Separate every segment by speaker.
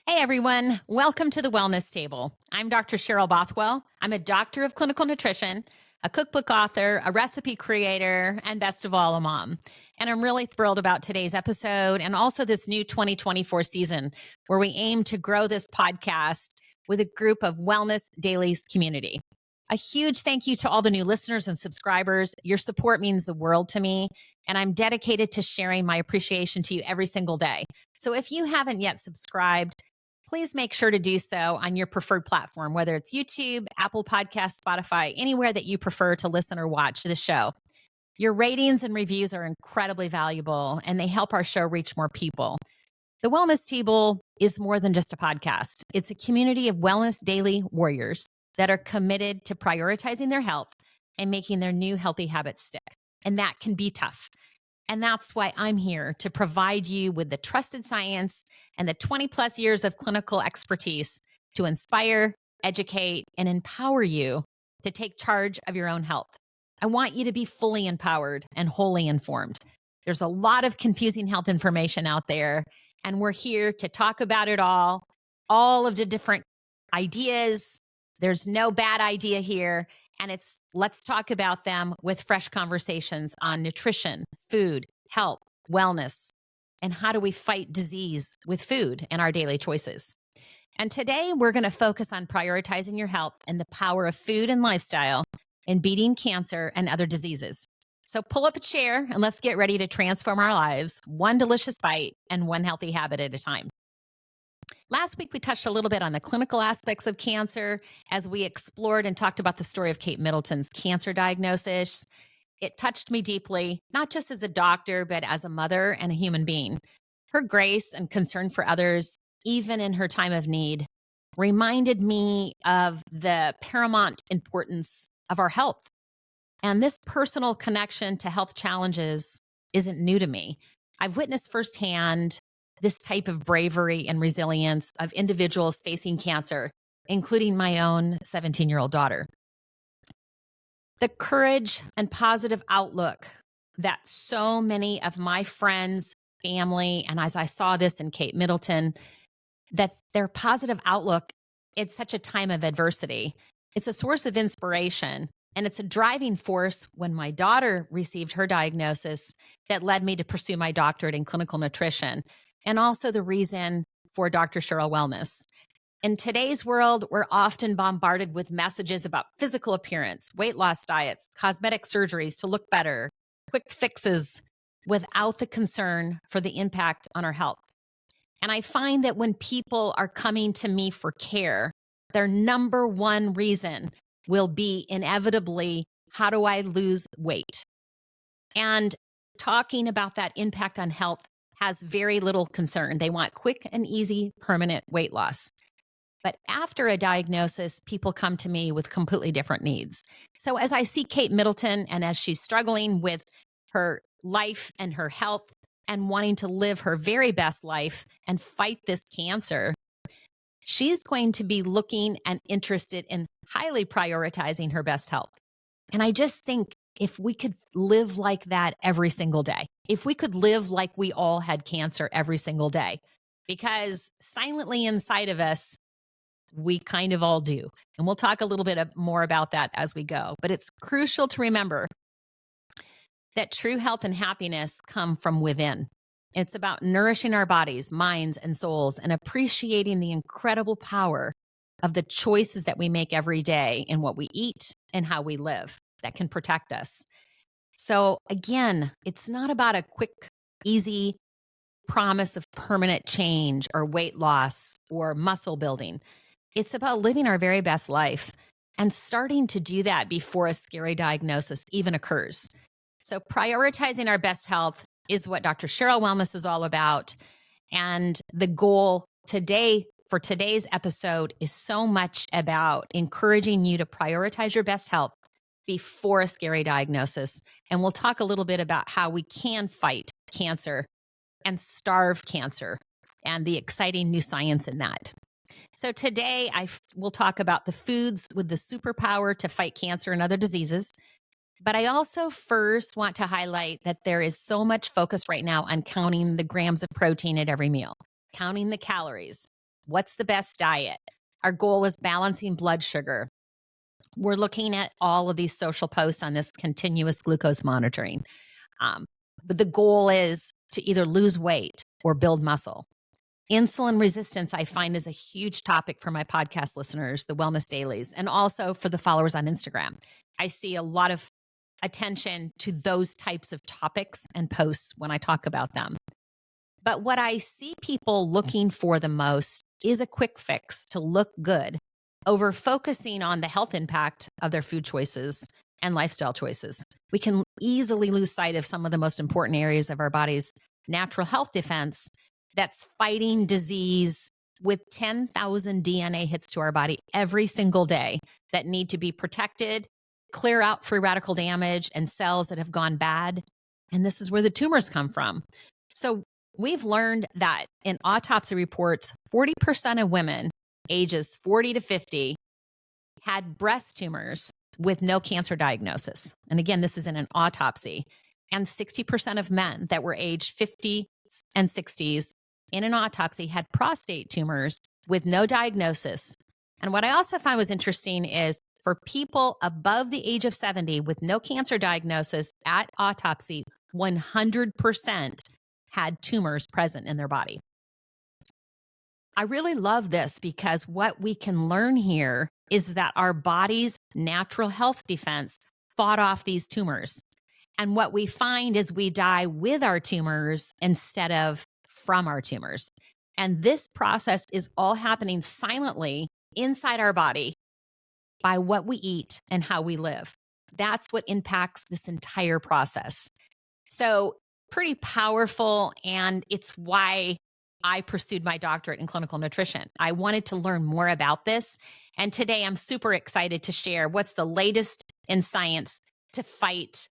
Speaker 1: Hey everyone, welcome to the Wellness Table. I'm Dr. Cheryl Bothwell. I'm a doctor of clinical nutrition, a cookbook author, a recipe creator, and best of all, a mom. And I'm really thrilled about today's episode and also this new 2024 season where we aim to grow this podcast with a group of Wellness Dailies community. A huge thank you to all the new listeners and subscribers. Your support means the world to me, and I'm dedicated to sharing my appreciation to you every single day. So if you haven't yet subscribed, please make sure to do so on your preferred platform, whether it's YouTube, Apple Podcasts, Spotify, anywhere that you prefer to listen or watch the show. Your ratings and reviews are incredibly valuable, and they help our show reach more people. The Wellness Table is more than just a podcast. It's a community of wellness daily warriors that are committed to prioritizing their health and making their new healthy habits stick. And that can be tough. And that's why I'm here to provide you with the trusted science and the 20 plus years of clinical expertise to inspire, educate, and empower you to take charge of your own health. I want you to be fully empowered and wholly informed. There's a lot of confusing health information out there, and we're here to talk about it all of the different ideas. There's no bad idea here. And let's talk about them with fresh conversations on nutrition, food, health, wellness, and how do we fight disease with food and our daily choices. And today we're going to focus on prioritizing your health and the power of food and lifestyle in beating cancer and other diseases. So pull up a chair and let's get ready to transform our lives, one delicious bite and one healthy habit at a time. Last week, we touched a little bit on the clinical aspects of cancer as we explored and talked about the story of Kate Middleton's cancer diagnosis. It touched me deeply, not just as a doctor, but as a mother and a human being. Her grace and concern for others, even in her time of need, reminded me of the paramount importance of our health. And this personal connection to health challenges isn't new to me. I've witnessed firsthand this type of bravery and resilience of individuals facing cancer, including my own 17-year-old daughter. The courage and positive outlook that so many of my friends, family, and as I saw this in Kate Middleton, that their positive outlook in such a time of adversity, it's a source of inspiration. And it's a driving force when my daughter received her diagnosis that led me to pursue my doctorate in clinical nutrition. And also the reason for Dr. Cheryl Wellness. In today's world, we're often bombarded with messages about physical appearance, weight loss diets, cosmetic surgeries to look better, quick fixes, without the concern for the impact on our health. And I find that when people are coming to me for care, their number one reason will be inevitably, how do I lose weight? And talking about that impact on health has very little concern. They want quick and easy, permanent weight loss. But after a diagnosis, people come to me with completely different needs. So as I see Kate Middleton and as she's struggling with her life and her health and wanting to live her very best life and fight this cancer, she's going to be looking and interested in highly prioritizing her best health. And I just think if we could live like that every single day, if we could live like we all had cancer every single day, because silently inside of us, we kind of all do. And we'll talk a little bit more about that as we go. But it's crucial to remember that true health and happiness come from within. It's about nourishing our bodies, minds, and souls, and appreciating the incredible power of the choices that we make every day in what we eat and how we live that can protect us. So again, it's not about a quick, easy promise of permanent change or weight loss or muscle building. It's about living our very best life and starting to do that before a scary diagnosis even occurs. So prioritizing our best health is what Dr. Cheryl Wellness is all about. And the goal today for today's episode is so much about encouraging you to prioritize your best health before a scary diagnosis. And we'll talk a little bit about how we can fight cancer and starve cancer and the exciting new science in that. So today will talk about the foods with the superpower to fight cancer and other diseases. But I also first want to highlight that there is so much focus right now on counting the grams of protein at every meal, counting the calories. What's the best diet? Our goal is balancing blood sugar. We're looking at all of these social posts on this continuous glucose monitoring. But the goal is to either lose weight or build muscle. Insulin resistance, I find, is a huge topic for my podcast listeners, the Wellness Dailies, and also for the followers on Instagram. I see a lot of attention to those types of topics and posts when I talk about them. But what I see people looking for the most is a quick fix to look good over focusing on the health impact of their food choices and lifestyle choices. We can easily lose sight of some of the most important areas of our body's natural health defense that's fighting disease with 10,000 DNA hits to our body every single day that need to be protected, clear out free radical damage and cells that have gone bad. And this is where the tumors come from. So we've learned that in autopsy reports, 40% of women ages 40 to 50 had breast tumors with no cancer diagnosis. And again, this is in an autopsy. And 60% of men that were aged 50 and 60s in an autopsy had prostate tumors with no diagnosis. And what I also found was interesting is for people above the age of 70 with no cancer diagnosis at autopsy, 100% had tumors present in their body. I really love this because what we can learn here is that our body's natural health defense fought off these tumors. And what we find is we die with our tumors instead of from our tumors. And this process is all happening silently inside our body by what we eat and how we live. That's what impacts this entire process. So pretty powerful, and it's why I pursued my doctorate in clinical nutrition. I wanted to learn more about this, and today I'm super excited to share what's the latest in science to fight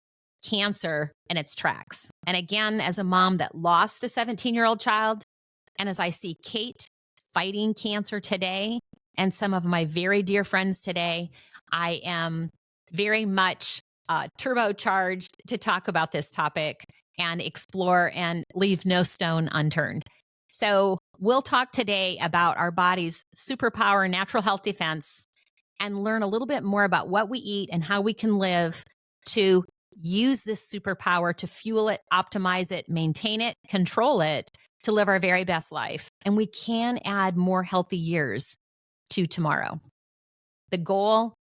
Speaker 1: cancer in its tracks. And again, as a mom that lost a 17-year-old child, and as I see Kate fighting cancer today, and some of my very dear friends today, I am very much turbocharged to talk about this topic and explore and leave no stone unturned. So we'll talk today about our body's superpower, natural health defense, and learn a little bit more about what we eat and how we can live to use this superpower to fuel it, optimize it, maintain it, control it, to live our very best life. And we can add more healthy years to tomorrow. The goal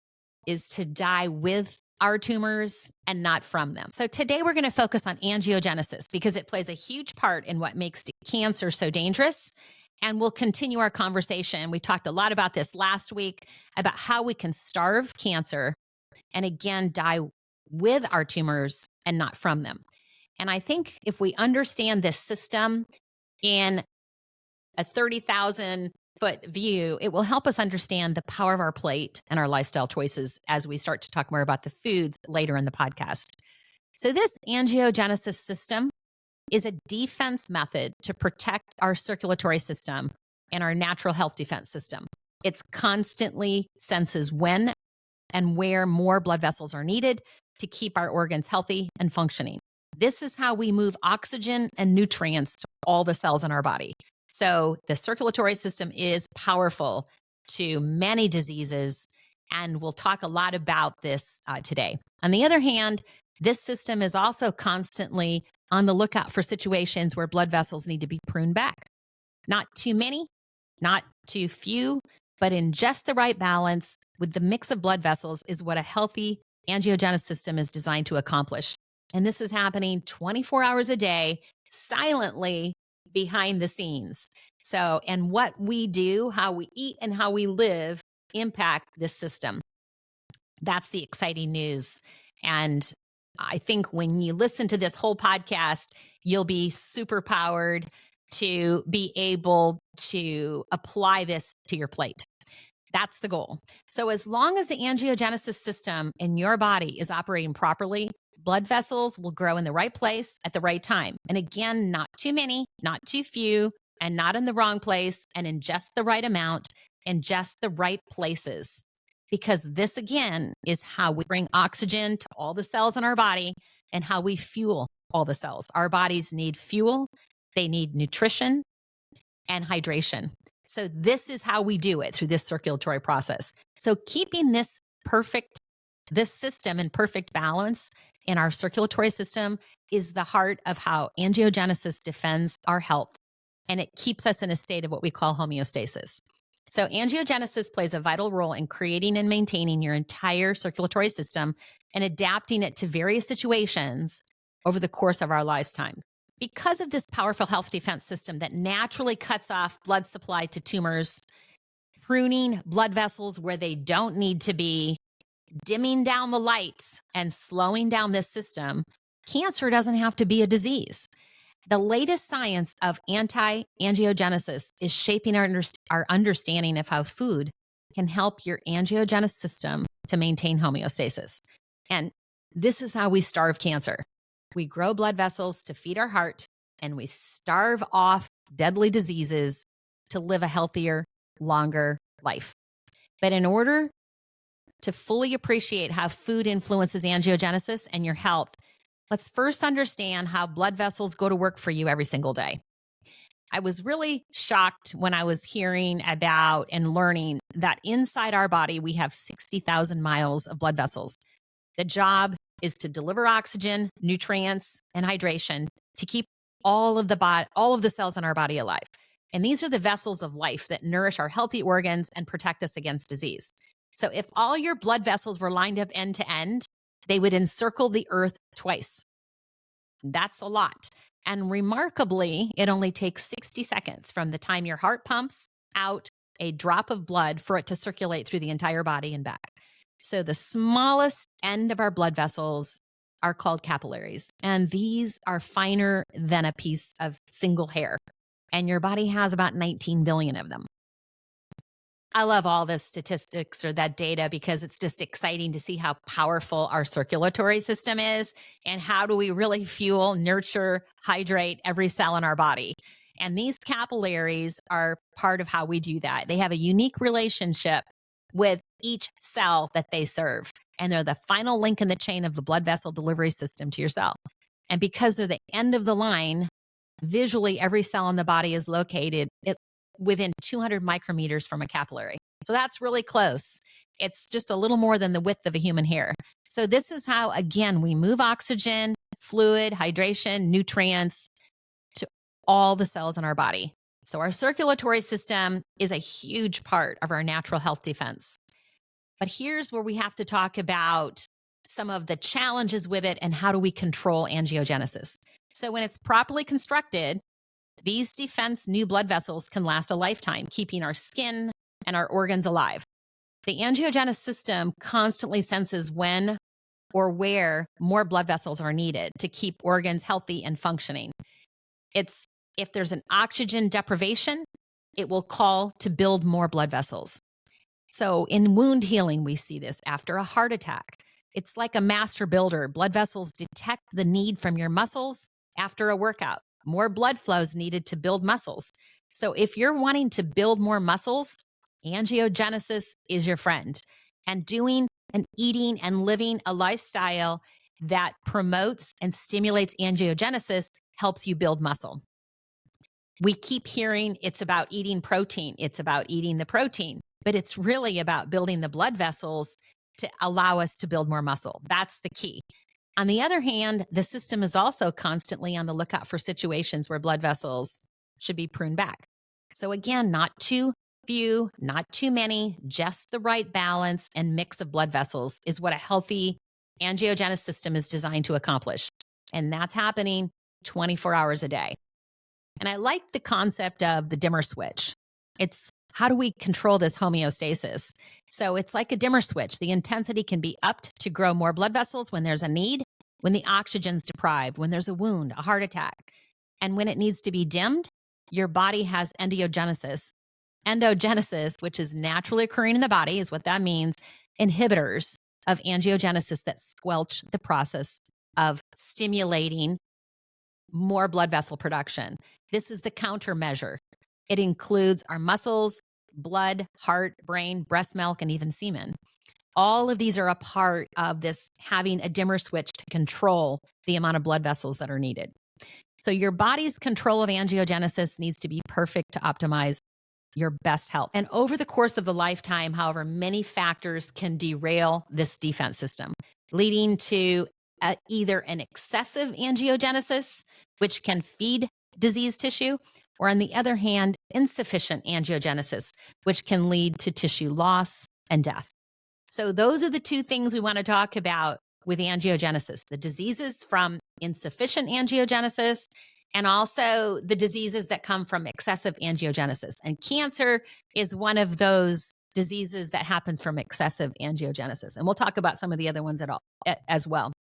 Speaker 1: is to die with our tumors and not from them. So today we're going to focus on angiogenesis because it plays a huge part in what makes cancer so dangerous. And we'll continue our conversation. We talked a lot about this last week about how we can starve cancer and again die with our tumors and not from them. And I think if we understand this system in a 30,000 foot view, it will help us understand the power of our plate and our lifestyle choices as we start to talk more about the foods later in the podcast. So this angiogenesis system is a defense method to protect our circulatory system and our natural health defense system. It constantly senses when and where more blood vessels are needed to keep our organs healthy and functioning. This is how we move oxygen and nutrients to all the cells in our body. So the circulatory system is powerful to many diseases, and we'll talk a lot about this today. On the other hand, this system is also constantly on the lookout for situations where blood vessels need to be pruned back. Not too many, not too few, but in just the right balance with the mix of blood vessels is what a healthy angiogenesis system is designed to accomplish. And this is happening 24 hours a day, silently behind the scenes. So, and what we do, how we eat, and how we live impact this system. That's the exciting news. And I think when you listen to this whole podcast, you'll be super powered to be able to apply this to your plate. That's the goal. So as long as the angiogenesis system in your body is operating properly, blood vessels will grow in the right place at the right time. And again, not too many, not too few, and not in the wrong place, and in just the right amount, in just the right places. Because this, again, is how we bring oxygen to all the cells in our body and how we fuel all the cells. Our bodies need fuel, they need nutrition and hydration. So this is how we do it through this circulatory process. So keeping this system in perfect balance in our circulatory system is the heart of how angiogenesis defends our health, and it keeps us in a state of what we call homeostasis. So angiogenesis plays a vital role in creating and maintaining your entire circulatory system and adapting it to various situations over the course of our lifetime. Because of this powerful health defense system that naturally cuts off blood supply to tumors, pruning blood vessels where they don't need to be, dimming down the lights, and slowing down this system, cancer doesn't have to be a disease. The latest science of anti-angiogenesis is shaping our understanding of how food can help your angiogenesis system to maintain homeostasis. And this is how we starve cancer. We grow blood vessels to feed our heart, and we starve off deadly diseases to live a healthier, longer life. But in order to fully appreciate how food influences angiogenesis and your health, let's first understand how blood vessels go to work for you every single day. I was really shocked when I was hearing about and learning that inside our body, we have 60,000 miles of blood vessels. The job is to deliver oxygen, nutrients, and hydration to keep all of the cells in our body alive. And these are the vessels of life that nourish our healthy organs and protect us against disease. So if all your blood vessels were lined up end to end, they would encircle the earth twice. That's a lot. And remarkably, it only takes 60 seconds from the time your heart pumps out a drop of blood for it to circulate through the entire body and back. So the smallest end of our blood vessels are called capillaries. And these are finer than a piece of single hair. And your body has about 19 billion of them. I love all the statistics or that data because it's just exciting to see how powerful our circulatory system is and how do we really fuel, nurture, hydrate every cell in our body. And these capillaries are part of how we do that. They have a unique relationship with each cell that they serve. And they're the final link in the chain of the blood vessel delivery system to your cell. And because they're the end of the line, visually every cell in the body is located within 200 micrometers from a capillary. So that's really close. It's just a little more than the width of a human hair. So this is how, again, we move oxygen, fluid, hydration, nutrients to all the cells in our body. So our circulatory system is a huge part of our natural health defense. But here's where we have to talk about some of the challenges with it and how do we control angiogenesis. So when it's properly constructed, these defense new blood vessels can last a lifetime, keeping our skin and our organs alive. The angiogenesis system constantly senses when or where more blood vessels are needed to keep organs healthy and functioning. If there's an oxygen deprivation, it will call to build more blood vessels. So in wound healing, we see this after a heart attack. It's like a master builder. Blood vessels detect the need from your muscles after a workout. More blood flow is needed to build muscles. So if you're wanting to build more muscles, angiogenesis is your friend. And doing and eating and living a lifestyle that promotes and stimulates angiogenesis helps you build muscle. We keep hearing it's about eating protein. It's about eating the protein, but it's really about building the blood vessels to allow us to build more muscle. That's the key. On the other hand, the system is also constantly on the lookout for situations where blood vessels should be pruned back. So again, not too few, not too many, just the right balance and mix of blood vessels is what a healthy angiogenesis system is designed to accomplish. And that's happening 24 hours a day. And I like the concept of the dimmer switch. It's how do we control this homeostasis? So it's like a dimmer switch. The intensity can be upped to grow more blood vessels when there's a need, when the oxygen's deprived, when there's a wound, a heart attack. And when it needs to be dimmed, your body has endiogenesis. Endogenesis, which is naturally occurring in the body, is what that means, inhibitors of angiogenesis that squelch the process of stimulating more blood vessel production. This is the countermeasure. It includes our muscles, blood, heart, brain, breast milk, and even semen. All of these are a part of this having a dimmer switch to control the amount of blood vessels that are needed. So your body's control of angiogenesis needs to be perfect to optimize your best health. And over the course of the lifetime, however, many factors can derail this defense system, leading to either an excessive angiogenesis, which can feed diseased tissue, or on the other hand, insufficient angiogenesis, which can lead to tissue loss and death. So those are the two things we want to talk about with angiogenesis, the diseases from insufficient angiogenesis and also the diseases that come from excessive angiogenesis. And cancer is one of those diseases that happens from excessive angiogenesis. And we'll talk about some of the other ones as well.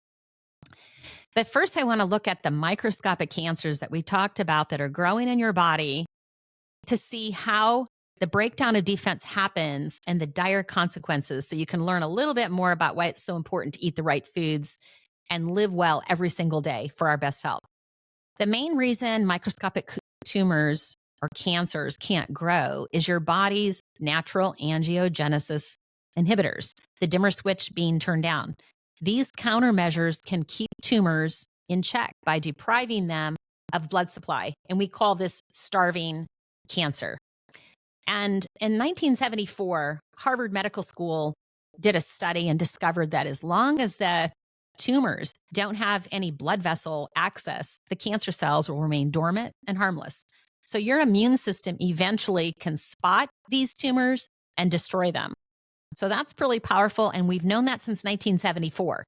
Speaker 1: But first, I want to look at the microscopic cancers that we talked about that are growing in your body to see how the breakdown of defense happens and the dire consequences, so you can learn a little bit more about why it's so important to eat the right foods and live well every single day for our best health. The main reason microscopic tumors or cancers can't grow is your body's natural angiogenesis inhibitors, the dimmer switch being turned down. These countermeasures can keep tumors in check by depriving them of blood supply, and we call this starving cancer. And in 1974, Harvard Medical School did a study and discovered that as long as the tumors don't have any blood vessel access, the cancer cells will remain dormant and harmless. So your immune system eventually can spot these tumors and destroy them. So that's pretty powerful, and we've known that since 1974.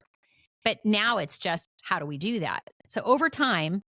Speaker 1: But now it's just, how do we do that? So over time,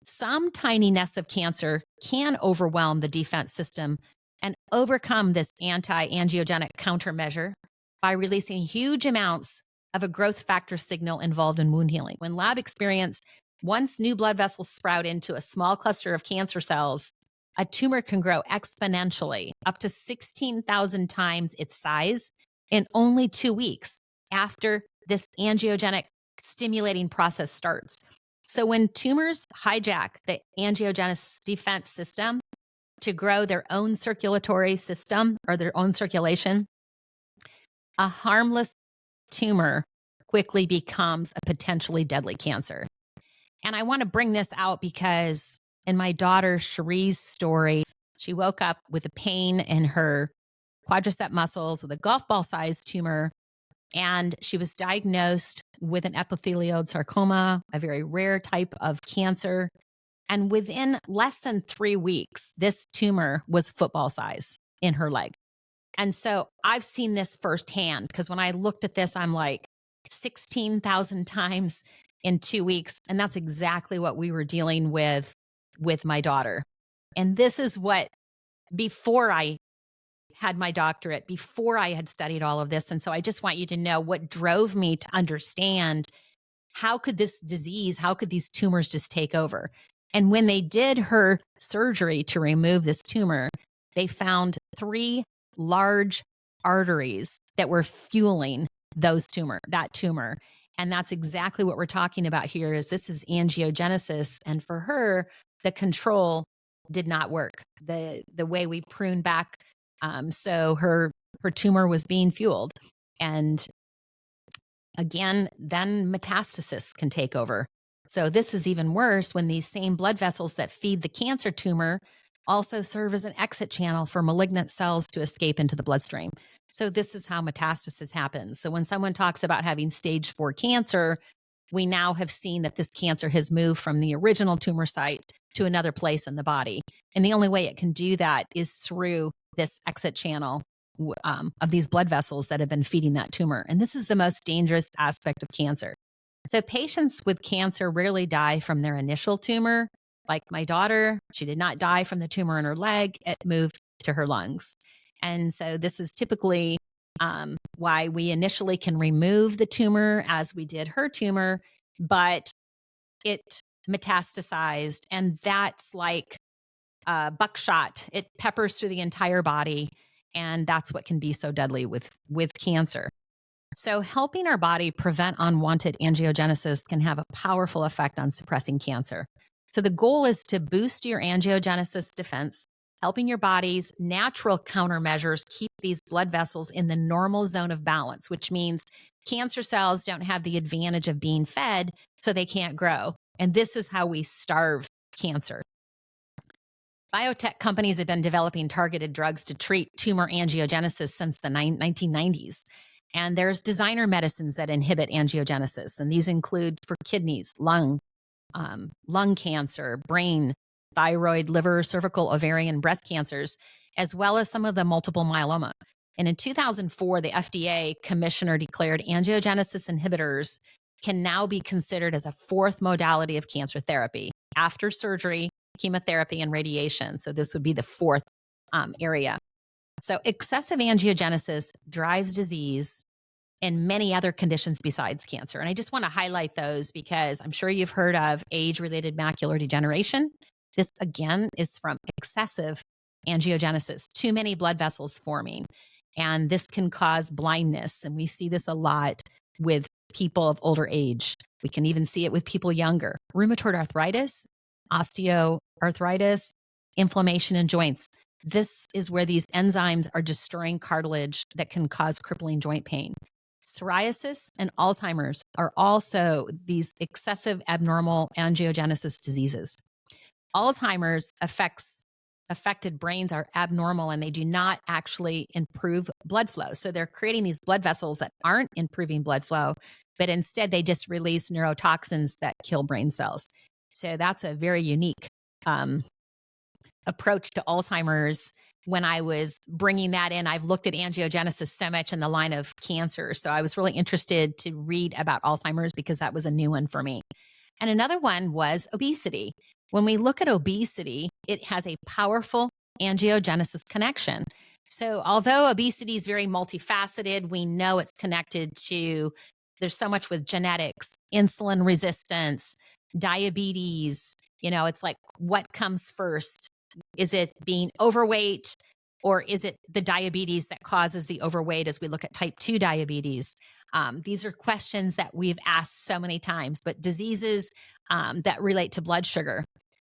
Speaker 1: some tiny nests of cancer can overwhelm the defense system and overcome this anti-angiogenic countermeasure by releasing huge amounts of a growth factor signal involved in wound healing. When lab experience, once new blood vessels sprout into a small cluster of cancer cells, a tumor can grow exponentially up to 16,000 times its size in only 2 weeks after this angiogenic stimulating process starts. So when tumors hijack the angiogenesis defense system to grow their own circulatory system or their own circulation, a harmless tumor quickly becomes a potentially deadly cancer. And I want to bring this out because in my daughter Cherie's story, she woke up with a pain in her quadricep muscles with a golf ball sized tumor. And she was diagnosed with an epithelioid sarcoma, a very rare type of cancer. And within less than 3 weeks, this tumor was football size in her leg. And so I've seen this firsthand because when I looked at this, I'm like 16,000 times in 2 weeks. And that's exactly what we were dealing with my daughter. And this is what, before I had my doctorate, before I had studied all of this. And so I just want you to know what drove me to understand how could this disease, how could these tumors just take over? And when they did her surgery to remove this tumor, they found 3 large arteries that were fueling that tumor. And that's exactly what we're talking about here is this is angiogenesis. And for her, the control did not work. The way we pruned back, so her tumor was being fueled. And again, then metastasis can take over. So this is even worse when these same blood vessels that feed the cancer tumor also serve as an exit channel for malignant cells to escape into the bloodstream. So this is how metastasis happens. So when someone talks about having stage 4 cancer, we now have seen that this cancer has moved from the original tumor site to another place in the body. And the only way it can do that is through this exit channel of these blood vessels that have been feeding that tumor. And this is the most dangerous aspect of cancer. So patients with cancer rarely die from their initial tumor. Like my daughter, she did not die from the tumor in her leg. It moved to her lungs. And so this is typically why we initially can remove the tumor as we did her tumor, but it metastasized. And that's like buckshot. It peppers through the entire body. And that's what can be so deadly with cancer. So helping our body prevent unwanted angiogenesis can have a powerful effect on suppressing cancer. So the goal is to boost your angiogenesis defense, helping your body's natural countermeasures keep these blood vessels in the normal zone of balance, which means cancer cells don't have the advantage of being fed, so they can't grow. And this is how we starve cancer. Biotech companies have been developing targeted drugs to treat tumor angiogenesis since the 1990s. And there's designer medicines that inhibit angiogenesis, and these include for kidneys, lung cancer, brain, thyroid, liver, cervical, ovarian, breast cancers, as well as some of the multiple myeloma. And in 2004, the FDA commissioner declared angiogenesis inhibitors can now be considered as a fourth modality of cancer therapy after surgery, chemotherapy, and radiation. So this would be the fourth area. So excessive angiogenesis drives disease and many other conditions besides cancer. And I just want to highlight those because I'm sure you've heard of age-related macular degeneration. This, again, is from excessive angiogenesis, too many blood vessels forming. And this can cause blindness. And we see this a lot with people of older age. We can even see it with people younger. Rheumatoid arthritis, osteoarthritis, inflammation in joints. This is where these enzymes are destroying cartilage that can cause crippling joint pain. Psoriasis and Alzheimer's are also these excessive abnormal angiogenesis diseases. Alzheimer's affected brains are abnormal and they do not actually improve blood flow. So they're creating these blood vessels that aren't improving blood flow, but instead they just release neurotoxins that kill brain cells. So that's a very unique approach to Alzheimer's. When I was bringing that in, I've looked at angiogenesis so much in the line of cancer. So I was really interested to read about Alzheimer's because that was a new one for me. And another one was obesity. When we look at obesity, it has a powerful angiogenesis connection. So although obesity is very multifaceted, we know it's connected to, there's so much with genetics, insulin resistance, diabetes. It's like, what comes first? Is it being overweight, or is it the diabetes that causes the overweight as we look at type 2 diabetes? These are questions that we've asked so many times, but diseases that relate to blood sugar.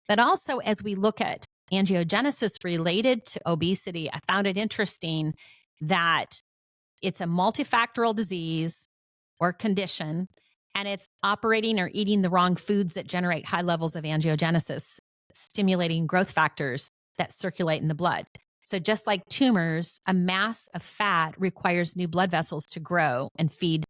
Speaker 1: But also as we look at angiogenesis related to obesity, I found it interesting that it's a multifactorial disease or condition, and it's operating or eating the wrong foods that generate high levels of angiogenesis, stimulating growth factors that circulate in the blood. So just like tumors, a mass of fat requires new blood vessels to grow and feed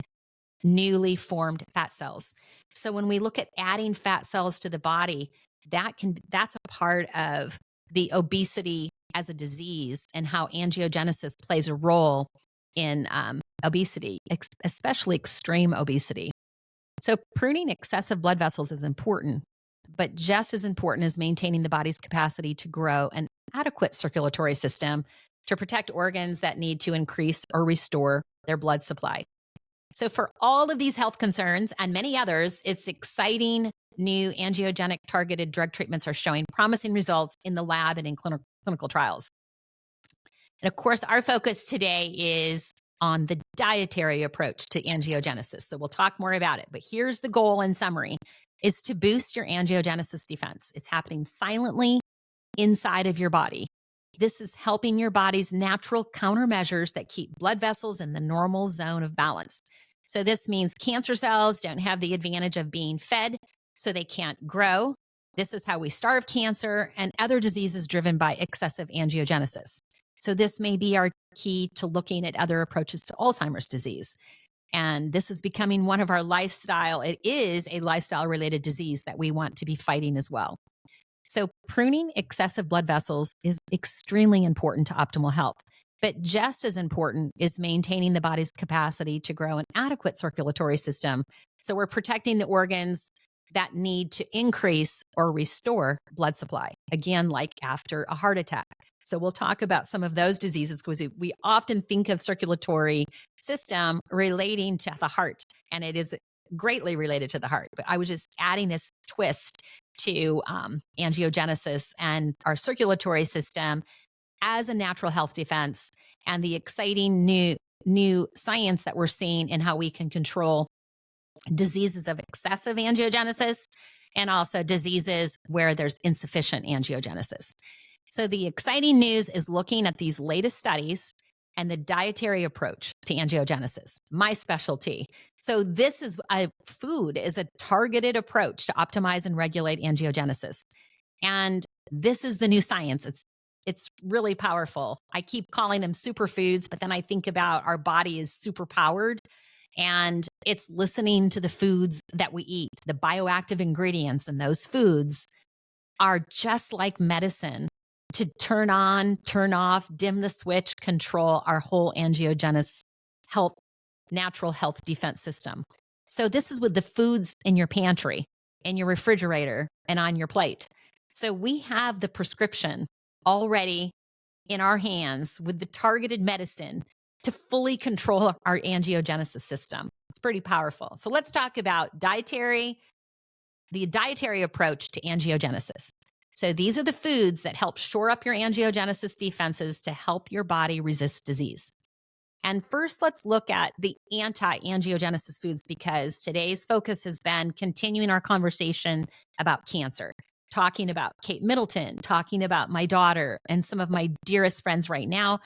Speaker 1: newly formed fat cells. So when we look at adding fat cells to the body, that's a part of the obesity as a disease and how angiogenesis plays a role in obesity, especially extreme obesity. So pruning excessive blood vessels is important, but just as important is maintaining the body's capacity to grow an adequate circulatory system to protect organs that need to increase or restore their blood supply. So for all of these health concerns and many others, it's exciting new angiogenic targeted drug treatments are showing promising results in the lab and in clinical trials. And of course, our focus today is on the dietary approach to angiogenesis. So we'll talk more about it, but here's the goal in summary, is to boost your angiogenesis defense. It's happening silently inside of your body. This is helping your body's natural countermeasures that keep blood vessels in the normal zone of balance. So this means cancer cells don't have the advantage of being fed, so they can't grow. This is how we starve cancer and other diseases driven by excessive angiogenesis. So this may be our key to looking at other approaches to Alzheimer's disease. And this is becoming one of our lifestyle. It is a lifestyle-related disease that we want to be fighting as well. So pruning excessive blood vessels is extremely important to optimal health. But just as important is maintaining the body's capacity to grow an adequate circulatory system. So we're protecting the organs that need to increase or restore blood supply, again, like after a heart attack. So we'll talk about some of those diseases because we often think of circulatory system relating to the heart, and it is greatly related to the heart. But I was just adding this twist to angiogenesis and our circulatory system as a natural health defense and the exciting new science that we're seeing in how we can control diseases of excessive angiogenesis and also diseases where there's insufficient angiogenesis. So the exciting news is looking at these latest studies and the dietary approach to angiogenesis, my specialty. So this is food is a targeted approach to optimize and regulate angiogenesis. And this is the new science. It's really powerful. I keep calling them superfoods, but then I think about our body is super powered and it's listening to the foods that we eat. The bioactive ingredients in those foods are just like medicine to turn on, turn off, dim the switch, control our whole angiogenesis health, natural health defense system. So this is with the foods in your pantry, in your refrigerator, and on your plate. So we have the prescription already in our hands with the targeted medicine to fully control our angiogenesis system. It's pretty powerful. So let's talk about the dietary approach to angiogenesis. So these are the foods that help shore up your angiogenesis defenses to help your body resist disease. And first, let's look at the anti-angiogenesis foods because today's focus has been continuing our conversation about cancer, talking about Kate Middleton, talking about my daughter and some of my dearest friends right now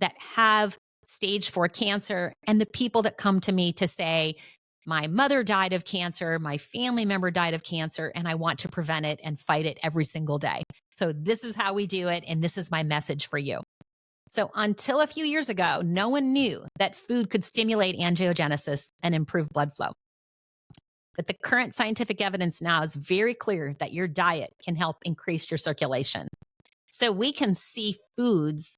Speaker 1: that have stage 4 cancer and the people that come to me to say, my mother died of cancer, my family member died of cancer, and I want to prevent it and fight it every single day. So this is how we do it, and this is my message for you. So until a few years ago, no one knew that food could stimulate angiogenesis and improve blood flow. But the current scientific evidence now is very clear that your diet can help increase your circulation. So we can see foods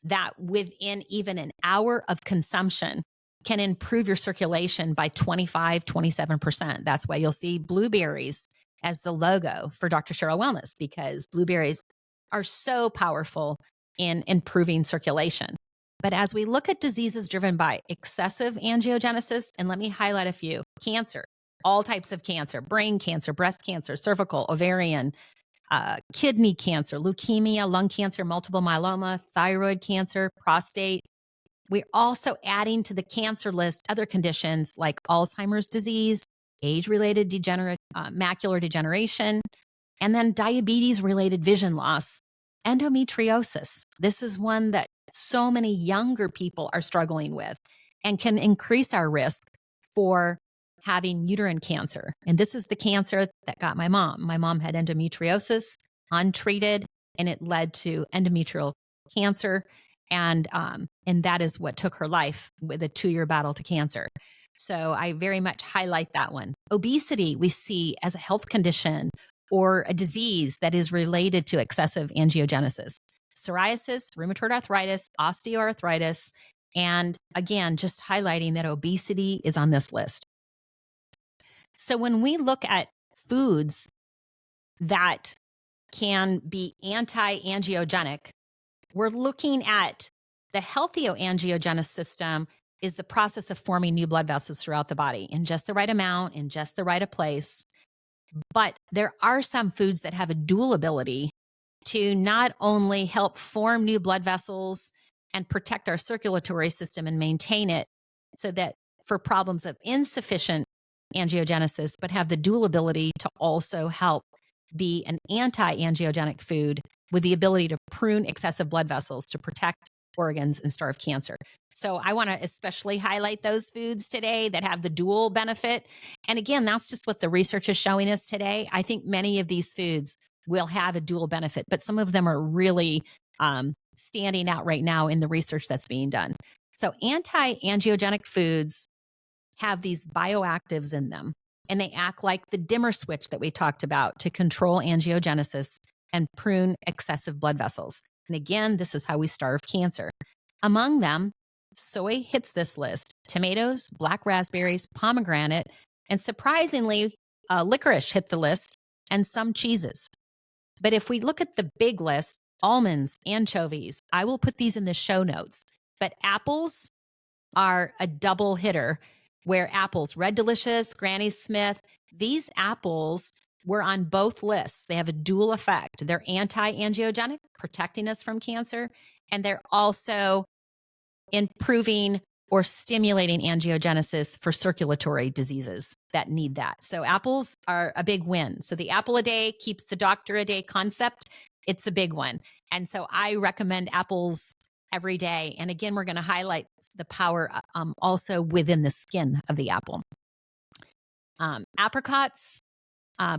Speaker 1: that within even an hour of consumption can improve your circulation by 25, 27%. That's why you'll see blueberries as the logo for Dr. Cheryl Wellness, because blueberries are so powerful in improving circulation. But as we look at diseases driven by excessive angiogenesis, and let me highlight a few: cancer, all types of cancer, brain cancer, breast cancer, cervical, ovarian, kidney cancer, leukemia, lung cancer, multiple myeloma, thyroid cancer, prostate. We're also adding to the cancer list other conditions like Alzheimer's disease, age-related macular degeneration, and then diabetes-related vision loss, endometriosis. This is one that so many younger people are struggling with and can increase our risk for having uterine cancer. And this is the cancer that got my mom. My mom had endometriosis, untreated, and it led to endometrial cancer. And that is what took her life with a 2-year battle to cancer. So I very much highlight that one. Obesity we see as a health condition or a disease that is related to excessive angiogenesis. Psoriasis, rheumatoid arthritis, osteoarthritis, and again, just highlighting that obesity is on this list. So when we look at foods that can be anti-angiogenic, we're looking at the healthy angiogenesis system is the process of forming new blood vessels throughout the body in just the right amount, in just the right place. But there are some foods that have a dual ability to not only help form new blood vessels and protect our circulatory system and maintain it so that for problems of insufficient angiogenesis, but have the dual ability to also help be an anti-angiogenic food with the ability to prune excessive blood vessels to protect organs and starve cancer. So I want to especially highlight those foods today that have the dual benefit. And again, that's just what the research is showing us today. I think many of these foods will have a dual benefit, but some of them are really standing out right now in the research that's being done. So anti-angiogenic foods have these bioactives in them, and they act like the dimmer switch that we talked about to control angiogenesis and prune excessive blood vessels. And again, this is how we starve cancer. Among them, soy hits this list, tomatoes, black raspberries, pomegranate, and surprisingly, licorice hit the list, and some cheeses. But if we look at the big list, almonds, anchovies, I will put these in the show notes. But apples are a double hitter, where apples, Red Delicious, Granny Smith, these apples were on both lists. They have a dual effect. They're anti-angiogenic, protecting us from cancer, and they're also improving or stimulating angiogenesis for circulatory diseases that need that. So apples are a big win. So the apple a day keeps the doctor a day concept. It's a big one. And so I recommend apples every day. And again, we're going to highlight the power also within the skin of the apple. Apricots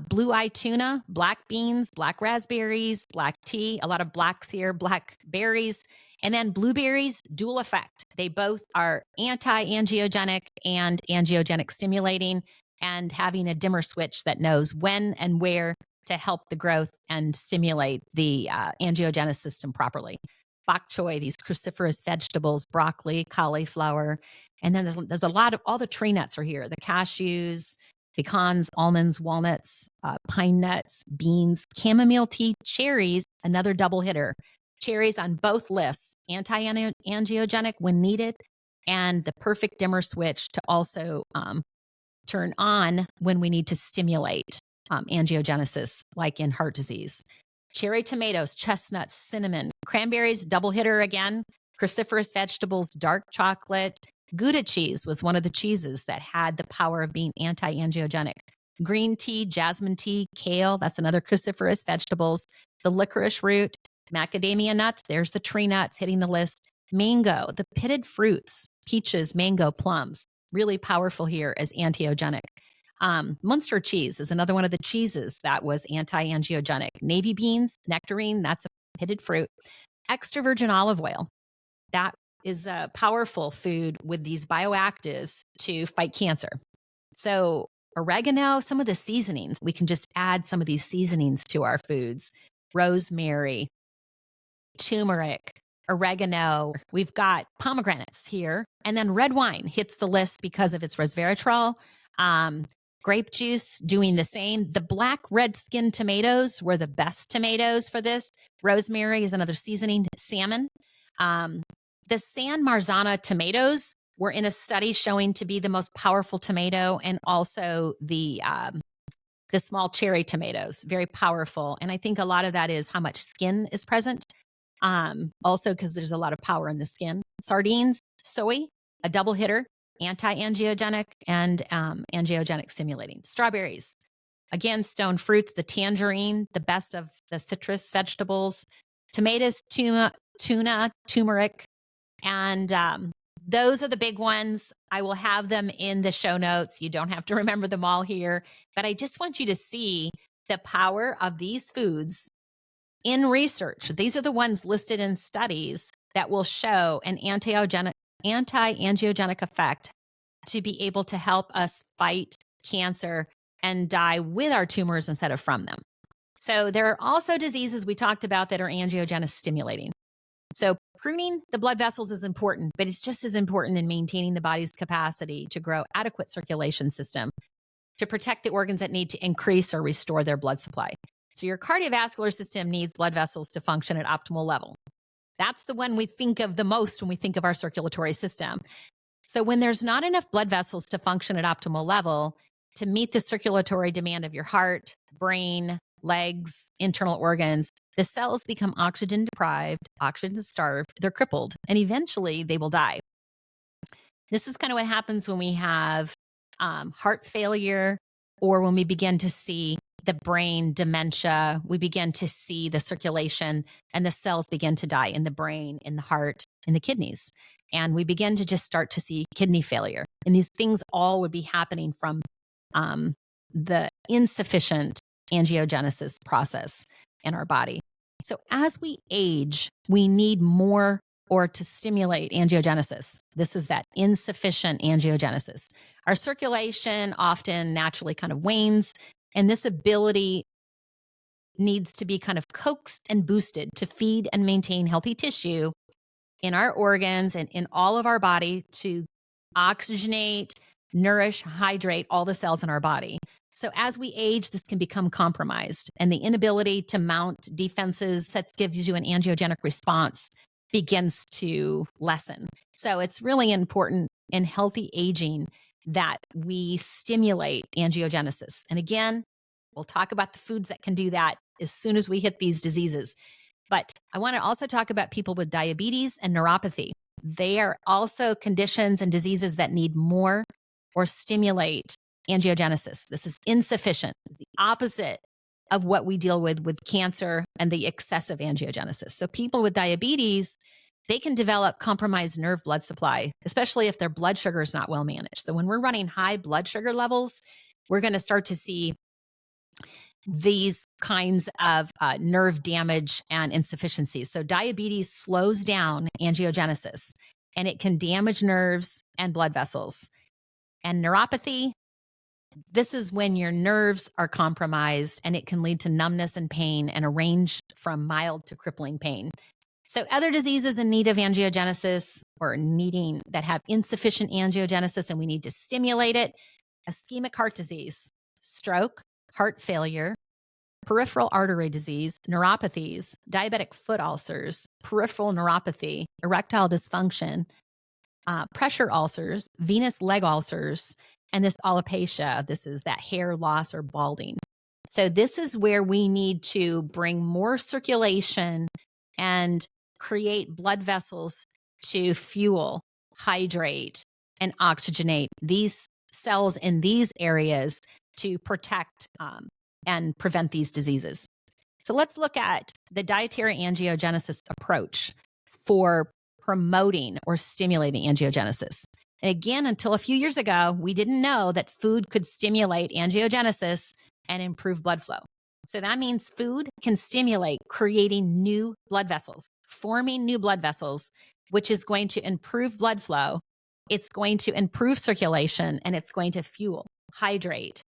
Speaker 1: blue-eye tuna, black beans, black raspberries, black tea, a lot of blacks here, black berries, and then blueberries, dual effect. They both are anti-angiogenic and angiogenic stimulating, and having a dimmer switch that knows when and where to help the growth and stimulate the angiogenesis system properly. Bok choy, these cruciferous vegetables, broccoli, cauliflower, and then there's a lot of all the tree nuts are here, the cashews, pecans, almonds, walnuts, pine nuts, beans, chamomile tea, cherries, another double hitter. Cherries on both lists, anti-angiogenic when needed, and the perfect dimmer switch to also turn on when we need to stimulate angiogenesis, like in heart disease. Cherry tomatoes, chestnuts, cinnamon, cranberries, double hitter again, cruciferous vegetables, dark chocolate. Gouda cheese was one of the cheeses that had the power of being anti-angiogenic. Green tea, jasmine tea, kale, that's another cruciferous vegetables. The licorice root, macadamia nuts, there's the tree nuts hitting the list. Mango, the pitted fruits, peaches, mango, plums, really powerful here as antiogenic. Munster cheese is another one of the cheeses that was anti-angiogenic. Navy beans, nectarine, that's a pitted fruit. Extra virgin olive oil, that is a powerful food with these bioactives to fight cancer. So oregano, some of the seasonings, we can just add some of these seasonings to our foods. Rosemary, turmeric, oregano. We've got pomegranates here. And then red wine hits the list because of its resveratrol. Grape juice doing the same. The black red skin tomatoes were the best tomatoes for this. Rosemary is another seasoning. Salmon. The San Marzano tomatoes were in a study showing to be the most powerful tomato, and also the small cherry tomatoes, very powerful. And I think a lot of that is how much skin is present. Also, because there's a lot of power in the skin. Sardines, soy, a double hitter, anti-angiogenic and angiogenic stimulating. Strawberries, again, stone fruits, the tangerine, the best of the citrus vegetables. Tomatoes, tuna, turmeric, and those are the big ones. I will have them in the show notes. You don't have to remember them all here, but I just want you to see the power of these foods in research. These are the ones listed in studies that will show an anti-angiogenic effect to be able to help us fight cancer and die with our tumors instead of from them. So there are also diseases we talked about that are angiogenesis stimulating. So pruning the blood vessels is important, but it's just as important in maintaining the body's capacity to grow adequate circulation system to protect the organs that need to increase or restore their blood supply. So your cardiovascular system needs blood vessels to function at optimal level. That's the one we think of the most when we think of our circulatory system. So when there's not enough blood vessels to function at optimal level to meet the circulatory demand of your heart, brain, legs, internal organs, the cells become oxygen deprived, oxygen starved, they're crippled, and eventually they will die. This is kind of what happens when we have heart failure, or when we begin to see the brain dementia, we begin to see the circulation and the cells begin to die in the brain, in the heart, in the kidneys. And we begin to just start to see kidney failure. And these things all would be happening from the insufficient angiogenesis process in our body. So as we age, we need more or to stimulate angiogenesis. This is that insufficient angiogenesis. Our circulation often naturally kind of wanes, and this ability needs to be kind of coaxed and boosted to feed and maintain healthy tissue in our organs and in all of our body to oxygenate, nourish, hydrate all the cells in our body. So as we age, this can become compromised, and the inability to mount defenses that gives you an angiogenic response begins to lessen. So it's really important in healthy aging that we stimulate angiogenesis. And again, we'll talk about the foods that can do that as soon as we hit these diseases. But I want to also talk about people with diabetes and neuropathy. They are also conditions and diseases that need more or stimulate angiogenesis. This is insufficient, the opposite of what we deal with cancer and the excessive angiogenesis. So people with diabetes, they can develop compromised nerve blood supply, especially if their blood sugar is not well managed. So when we're running high blood sugar levels, we're going to start to see these kinds of nerve damage and insufficiencies. So diabetes slows down angiogenesis, and it can damage nerves and blood vessels. And neuropathy, this is when your nerves are compromised, and it can lead to numbness and pain and a range from mild to crippling pain. So other diseases in need of angiogenesis or needing that have insufficient angiogenesis and we need to stimulate it: ischemic heart disease, stroke, heart failure, peripheral artery disease, neuropathies, diabetic foot ulcers, peripheral neuropathy, erectile dysfunction, pressure ulcers, venous leg ulcers, and this alopecia. This is that hair loss or balding. So this is where we need to bring more circulation and create blood vessels to fuel, hydrate, and oxygenate these cells in these areas to protect and prevent these diseases. So let's look at the dietary angiogenesis approach for promoting or stimulating angiogenesis. And again, until a few years ago, we didn't know that food could stimulate angiogenesis and improve blood flow. So that means food can stimulate creating new blood vessels, forming new blood vessels, which is going to improve blood flow. It's going to improve circulation, and it's going to fuel, hydrate,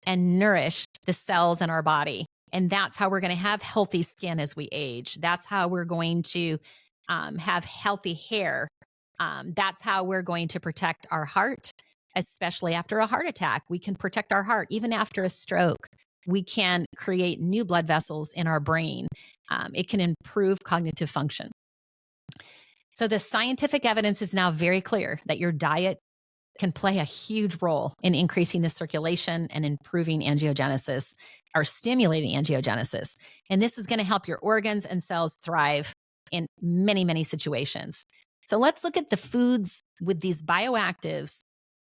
Speaker 1: and nourish the cells in our body. And that's how we're going to have healthy skin as we age. That's how we're going to have healthy hair. That's how we're going to protect our heart, especially after a heart attack. We can protect our heart even after a stroke. We can create new blood vessels in our brain. It can improve cognitive function. So the scientific evidence is now very clear that your diet can play a huge role in increasing the circulation and improving angiogenesis or stimulating angiogenesis. And this is going to help your organs and cells thrive in many, many situations. So let's look at the foods with these bioactives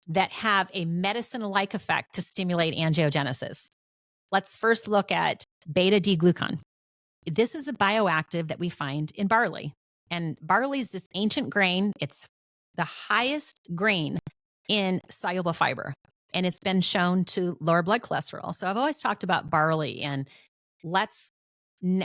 Speaker 1: that have a medicine-like effect to stimulate angiogenesis. Let's first look at beta-D-glucan. This is a bioactive that we find in barley. And barley is this ancient grain. It's the highest grain in soluble fiber, and it's been shown to lower blood cholesterol. So I've always talked about barley, and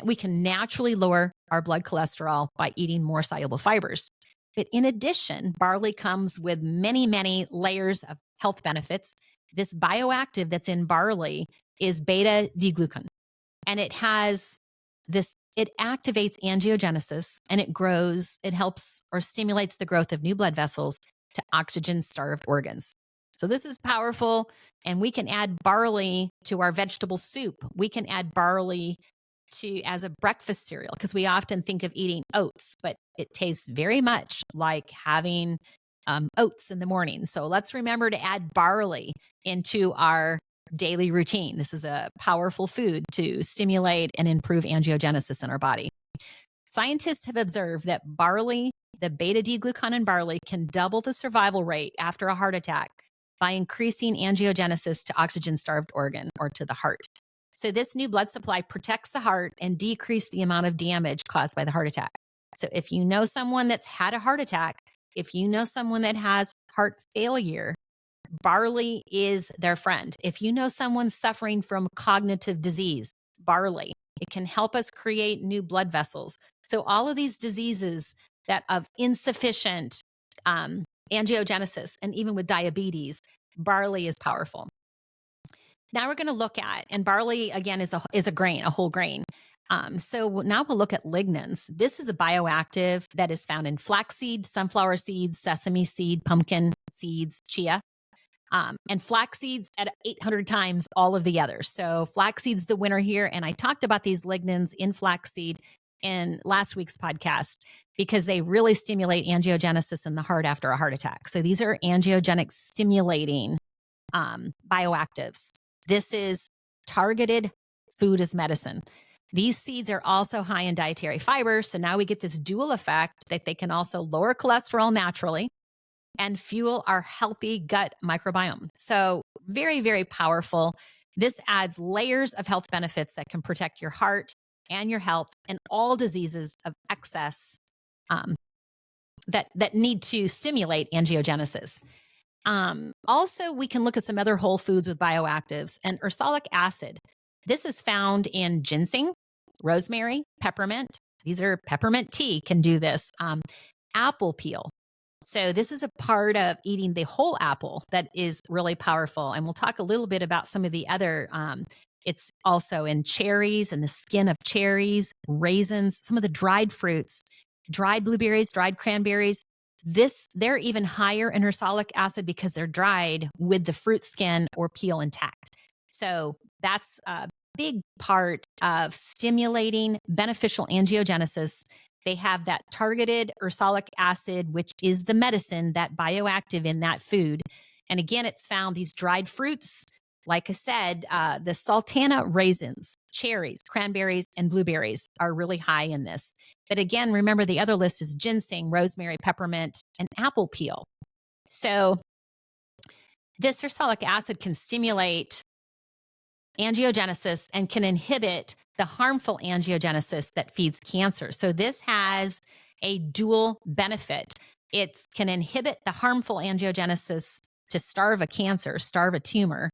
Speaker 1: we can naturally lower our blood cholesterol by eating more soluble fibers. But in addition, barley comes with many, many layers of health benefits. This bioactive that's in barley is beta-D-glucan, and it activates angiogenesis, and it helps or stimulates the growth of new blood vessels to oxygen-starved organs. So this is powerful, and we can add barley to our vegetable soup. We can add barley as a breakfast cereal, because we often think of eating oats, but it tastes very much like having oats in the morning. So let's remember to add barley into our daily routine. This is a powerful food to stimulate and improve angiogenesis in our body. Scientists have observed that barley, the beta-D-glucan in barley, can double the survival rate after a heart attack by increasing angiogenesis to oxygen-starved organ or to the heart. So this new blood supply protects the heart and decreases the amount of damage caused by the heart attack. So if you know someone that's had a heart attack, if you know someone that has heart failure, barley is their friend. If you know someone suffering from cognitive disease, barley, it can help us create new blood vessels. So all of these diseases that of insufficient angiogenesis, and even with diabetes, barley is powerful. Now we're going to look at, and barley again is a grain, a whole grain. So now we'll look at lignans. This is a bioactive that is found in flaxseed, sunflower seeds, sesame seed, pumpkin seeds, chia. And flax seeds at 800 times all of the others. So flaxseed's the winner here. And I talked about these lignans in flaxseed in last week's podcast because they really stimulate angiogenesis in the heart after a heart attack. So these are angiogenic stimulating bioactives. This is targeted food as medicine. These seeds are also high in dietary fiber. So now we get this dual effect that they can also lower cholesterol naturally and fuel our healthy gut microbiome. So very, very powerful. This adds layers of health benefits that can protect your heart and your health and all diseases of excess that need to stimulate angiogenesis. Also, we can look at some other whole foods with bioactives, and ursolic acid. This is found in ginseng, rosemary, peppermint. These are peppermint tea can do this. Apple peel. So this is a part of eating the whole apple that is really powerful. And we'll talk a little bit about some of the other, it's also in cherries and the skin of cherries, raisins, some of the dried fruits, dried blueberries, dried cranberries. They're even higher in ursolic acid because they're dried with the fruit skin or peel intact. So that's a big part of stimulating beneficial angiogenesis. They have that targeted ursolic acid, which is the medicine, that bioactive in that food. And again, it's found these dried fruits. Like I said, the sultana raisins, cherries, cranberries, and blueberries are really high in this. But again, remember the other list is ginseng, rosemary, peppermint, and apple peel. So this ursolic acid can stimulate angiogenesis and can inhibit the harmful angiogenesis that feeds cancer. So this has a dual benefit. It can inhibit the harmful angiogenesis to starve a cancer, starve a tumor.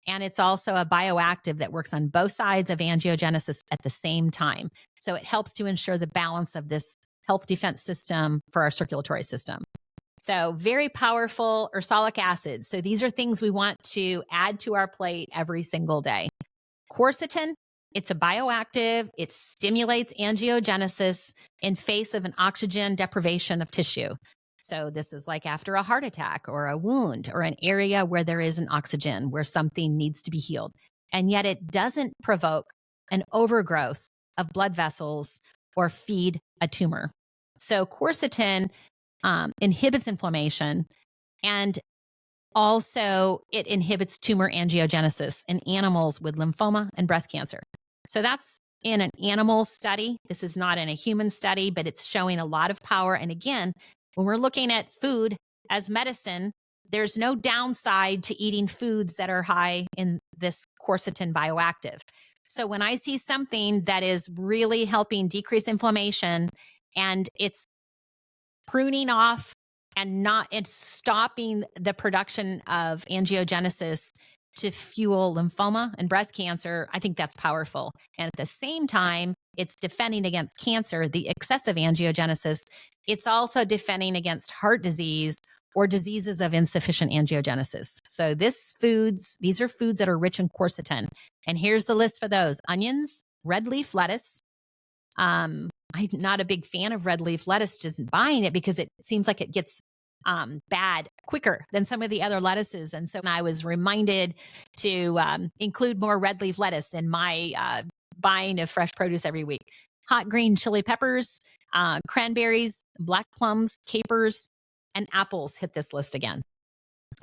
Speaker 1: And it's also a bioactive that works on both sides of angiogenesis at the same time. So it helps to ensure the balance of this health defense system for our circulatory system. So very powerful ursolic acid. So these are things we want to add to our plate every single day. Quercetin, it's a bioactive. It stimulates angiogenesis in face of an oxygen deprivation of tissue. So this is like after a heart attack or a wound or an area where there isn't oxygen, where something needs to be healed. And yet it doesn't provoke an overgrowth of blood vessels or feed a tumor. So quercetin inhibits inflammation, and also it inhibits tumor angiogenesis in animals with lymphoma and breast cancer. So that's in an animal study. This is not in a human study, but it's showing a lot of power. And again, when we're looking at food as medicine, there's no downside to eating foods that are high in this quercetin bioactive. So when I see something that is really helping decrease inflammation and it's pruning off and it's stopping the production of angiogenesis to fuel lymphoma and breast cancer, I think that's powerful. And at the same time, it's defending against cancer, the excessive angiogenesis. It's also defending against heart disease or diseases of insufficient angiogenesis. So these are foods that are rich in quercetin. And here's the list for those: onions, red leaf lettuce. I'm not a big fan of red leaf lettuce, just buying it because it seems like it gets bad quicker than some of the other lettuces. And so I was reminded to include more red leaf lettuce in my buying of fresh produce every week. Hot green chili peppers, cranberries, black plums, capers, and apples hit this list again.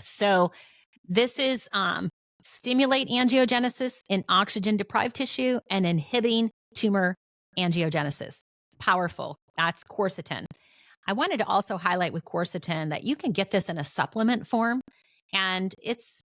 Speaker 1: So this is stimulate angiogenesis in oxygen-deprived tissue and inhibiting tumor angiogenesis. Powerful. That's quercetin. I wanted to also highlight with quercetin that you can get this in a supplement form, and it's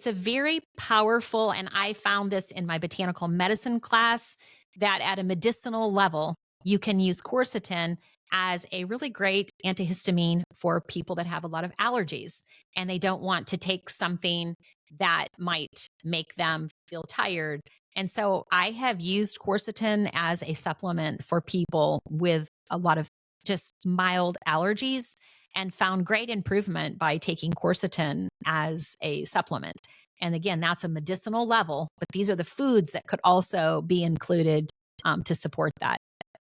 Speaker 1: a very powerful, and I found this in my botanical medicine class, that at a medicinal level, you can use quercetin as a really great antihistamine for people that have a lot of allergies and they don't want to take something that might make them feel tired. And so I have used quercetin as a supplement for people with a lot of just mild allergies and found great improvement by taking quercetin as a supplement. And again, that's a medicinal level, but these are the foods that could also be included to support that.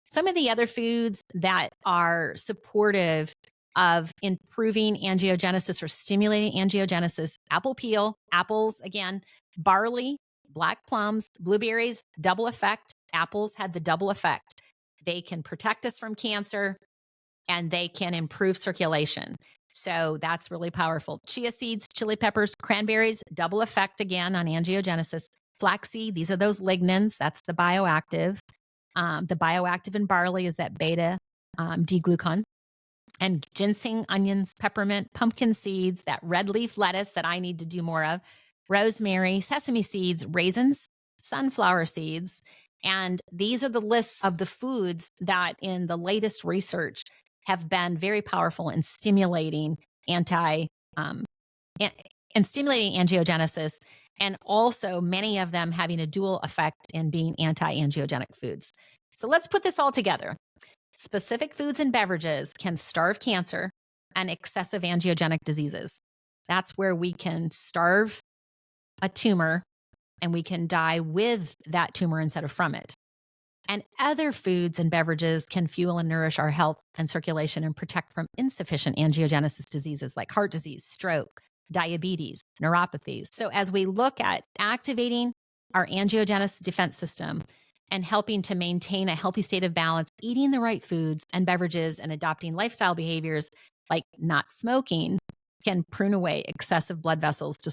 Speaker 1: Some of the other foods that are supportive of improving angiogenesis or stimulating angiogenesis: apple peel, apples, again, barley, black plums, blueberries, double effect. Apples had the double effect. They can protect us from cancer and they can improve circulation. So that's really powerful. Chia seeds, chili peppers, cranberries, double effect again on angiogenesis. Flaxseed, these are those lignans. That's the bioactive. The bioactive in barley is that beta D-glucan. And ginseng, onions, peppermint, pumpkin seeds, that red leaf lettuce that I need to do more of, rosemary, sesame seeds, raisins, sunflower seeds. And these are the lists of the foods that in the latest research have been very powerful in stimulating stimulating angiogenesis and also many of them having a dual effect in being anti-angiogenic foods. So let's put this all together. Specific foods and beverages can starve cancer and excessive angiogenic diseases. That's where we can starve a tumor and we can die with that tumor instead of from it. And other foods and beverages can fuel and nourish our health and circulation and protect from insufficient angiogenesis diseases like heart disease, stroke, diabetes, neuropathies. So as we look at activating our angiogenesis defense system and helping to maintain a healthy state of balance, eating the right foods and beverages and adopting lifestyle behaviors like not smoking can prune away excessive blood vessels to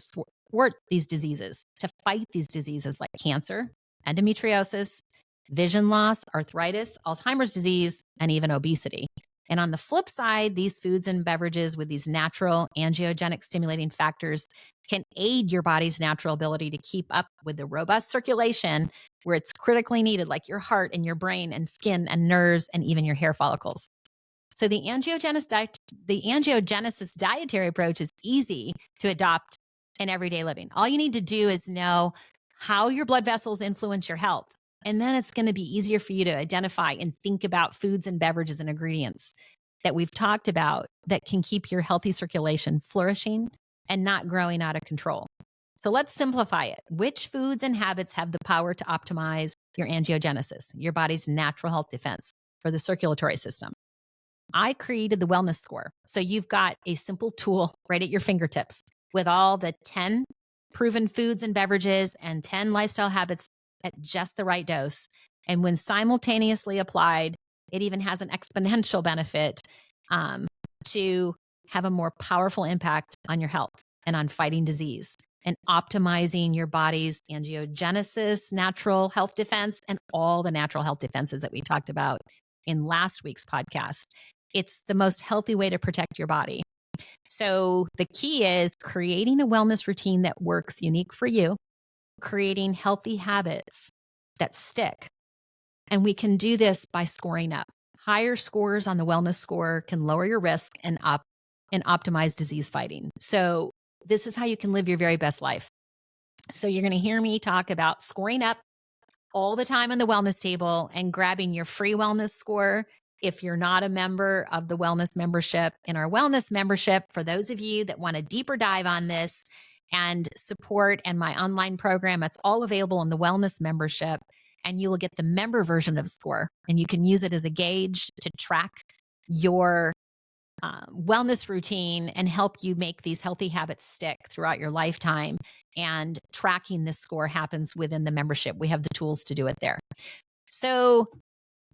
Speaker 1: thwart these diseases, to fight these diseases like cancer, endometriosis, vision loss, arthritis, Alzheimer's disease, and even obesity. And on the flip side, these foods and beverages with these natural angiogenic stimulating factors can aid your body's natural ability to keep up with the robust circulation where it's critically needed, like your heart and your brain and skin and nerves and even your hair follicles. So the angiogenesis dietary approach is easy to adopt in everyday living. All you need to do is know how your blood vessels influence your health. And then it's going to be easier for you to identify and think about foods and beverages and ingredients that we've talked about that can keep your healthy circulation flourishing and not growing out of control. So let's simplify it. Which foods and habits have the power to optimize your angiogenesis, your body's natural health defense for the circulatory system? I created the wellness score. So you've got a simple tool right at your fingertips with all the 10 proven foods and beverages and 10 lifestyle habits at just the right dose. And when simultaneously applied, it even has an exponential benefit to have a more powerful impact on your health and on fighting disease and optimizing your body's angiogenesis, natural health defense, and all the natural health defenses that we talked about in last week's podcast. It's the most healthy way to protect your body. So the key is creating a wellness routine that works unique for you, creating healthy habits that stick. And we can do this by scoring up. Higher scores on the wellness score can lower your risk and optimize disease fighting. So this is how you can live your very best life. So you're going to hear me talk about scoring up all the time on the wellness table and grabbing your free wellness score. If you're not a member of the wellness membership, in our wellness membership, for those of you that want a deeper dive on this and support and my online program, it's all available in the wellness membership. And you will get the member version of score. And you can use it as a gauge to track your wellness routine and help you make these healthy habits stick throughout your lifetime. And tracking this score happens within the membership. We have the tools to do it there. So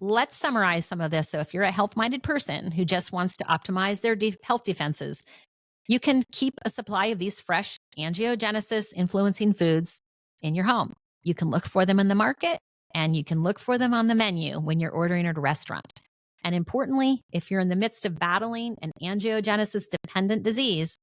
Speaker 1: let's summarize some of this. So if you're a health-minded person who just wants to optimize their health defenses, you can keep a supply of these fresh angiogenesis influencing foods in your home. You can look for them in the market and you can look for them on the menu when you're ordering at a restaurant. And importantly, if you're in the midst of battling an angiogenesis dependent disease,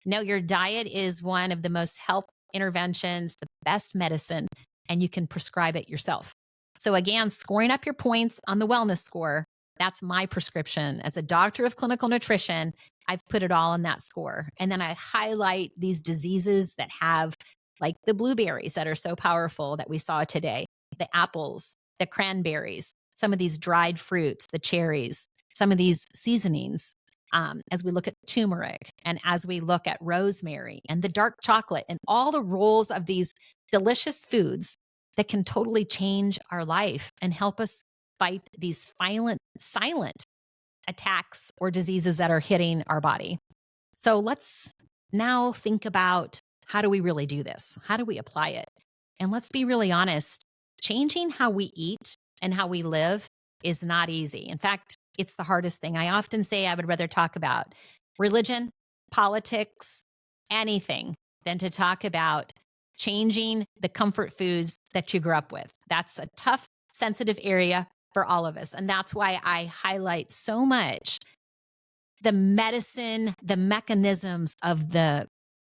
Speaker 1: know your diet is one of the most health interventions, the best medicine, and you can prescribe it yourself. So again, scoring up your points on the wellness score, that's my prescription. As a doctor of clinical nutrition, I've put it all on that score. And then I highlight these diseases that have, like the blueberries that are so powerful that we saw today, the apples, the cranberries, some of these dried fruits, the cherries, some of these seasonings, as we look at turmeric and as we look at rosemary and the dark chocolate and all the roles of these delicious foods that can totally change our life and help us fight these silent attacks or diseases that are hitting our body. So let's now think about, how do we really do this? How do we apply it? And let's be really honest, changing how we eat and how we live is not easy. In fact, it's the hardest thing. I often say I would rather talk about religion, politics, anything than to talk about changing the comfort foods that you grew up with. That's a tough, sensitive area for all of us. And that's why I highlight so much the medicine, the mechanisms of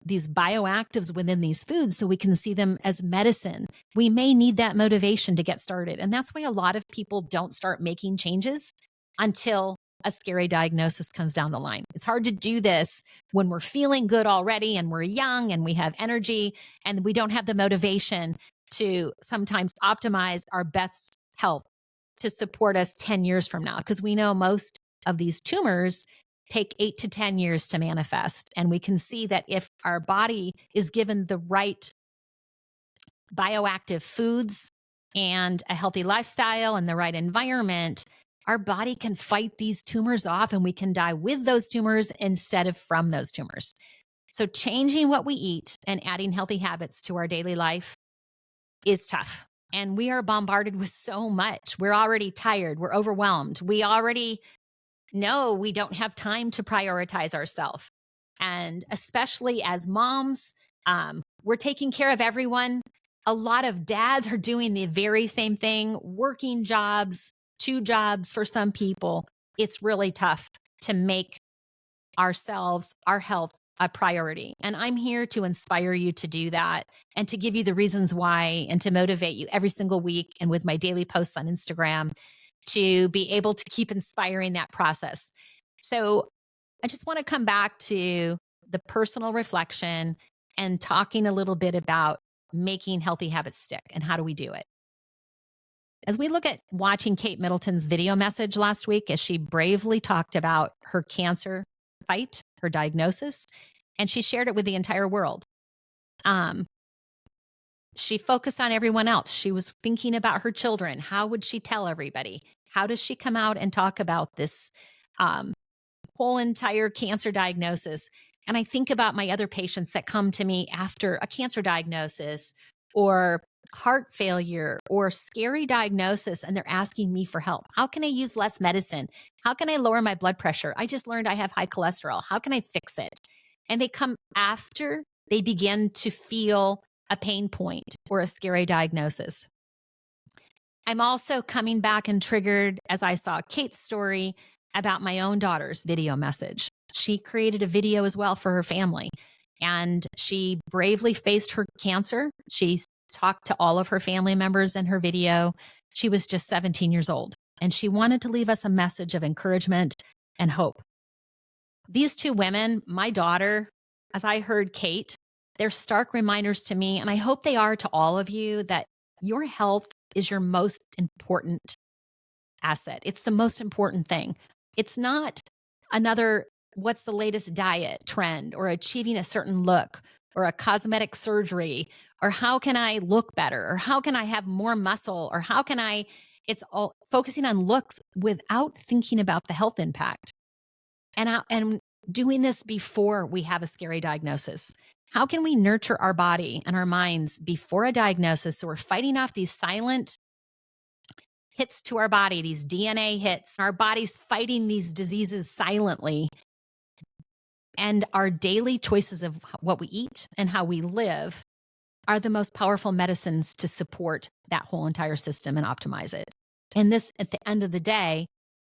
Speaker 1: these bioactives within these foods so we can see them as medicine. We may need that motivation to get started. And that's why a lot of people don't start making changes until a scary diagnosis comes down the line. It's hard to do this when we're feeling good already and we're young and we have energy and we don't have the motivation to sometimes optimize our best health to support us 10 years from now. Because we know most of these tumors take 8 to 10 years to manifest. And we can see that if our body is given the right bioactive foods and a healthy lifestyle and the right environment, our body can fight these tumors off and we can die with those tumors instead of from those tumors. So changing what we eat and adding healthy habits to our daily life is tough. And we are bombarded with so much. We're already tired. We're overwhelmed. We already know we don't have time to prioritize ourselves. And especially as moms, we're taking care of everyone. A lot of dads are doing the very same thing, working jobs, 2 jobs for some people. It's really tough to make ourselves, our health, a priority. And I'm here to inspire you to do that and to give you the reasons why and to motivate you every single week and with my daily posts on Instagram to be able to keep inspiring that process. So I just want to come back to the personal reflection and talking a little bit about making healthy habits stick and how do we do it. As we look at watching Kate Middleton's video message last week, as she bravely talked about her cancer fight, her diagnosis, and she shared it with the entire world. She focused on everyone else. She was thinking about her children. How would she tell everybody? How does she come out and talk about this whole entire cancer diagnosis? And I think about my other patients that come to me after a cancer diagnosis or heart failure or scary diagnosis, and they're asking me for help. How can I use less medicine? How can I lower my blood pressure? I just learned I have high cholesterol. How can I fix it? And they come after they begin to feel a pain point or a scary diagnosis. I'm also coming back and triggered as I saw Kate's story about my own daughter's video message. She created a video as well for her family, and she bravely faced her cancer. She talked to all of her family members in her video. She was just 17 years old, and she wanted to leave us a message of encouragement and hope. These 2 women, my daughter, as I heard Kate, they're stark reminders to me, and I hope they are to all of you, that your health is your most important asset. It's the most important thing. It's not another, what's the latest diet trend or achieving a certain look or a cosmetic surgery or how can I look better or how can I have more muscle or how can I, it's all focusing on looks without thinking about the health impact. And doing this before we have a scary diagnosis. How can we nurture our body and our minds before a diagnosis so we're fighting off these silent hits to our body, these DNA hits, our body's fighting these diseases silently. And our daily choices of what we eat and how we live are the most powerful medicines to support that whole entire system and optimize it. And this, at the end of the day,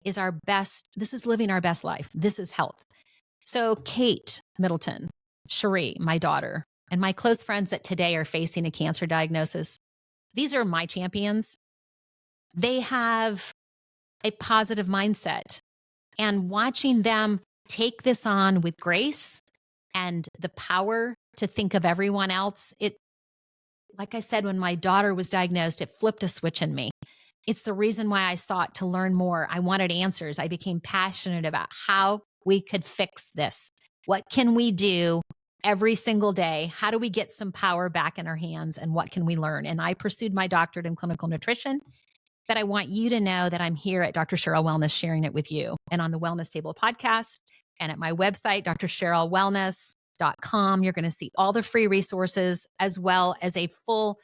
Speaker 1: is our best, this is living our best life. This is health. So Kate Middleton, Cherie, my daughter, and my close friends that today are facing a cancer diagnosis, these are my champions. They have a positive mindset, and watching them take this on with grace and the power to think of everyone else, it, like I said, when my daughter was diagnosed, it flipped a switch in me. It's the reason why I sought to learn more. I wanted answers. I became passionate about how we could fix this. What can we do every single day? How do we get some power back in our hands, and what can we learn? And I pursued my doctorate in clinical nutrition. But I want you to know that I'm here at Dr. Cheryl Wellness sharing it with you, and on the Wellness Table podcast and at my website, drcherylwellness.com. You're going to see all the free resources as well as a full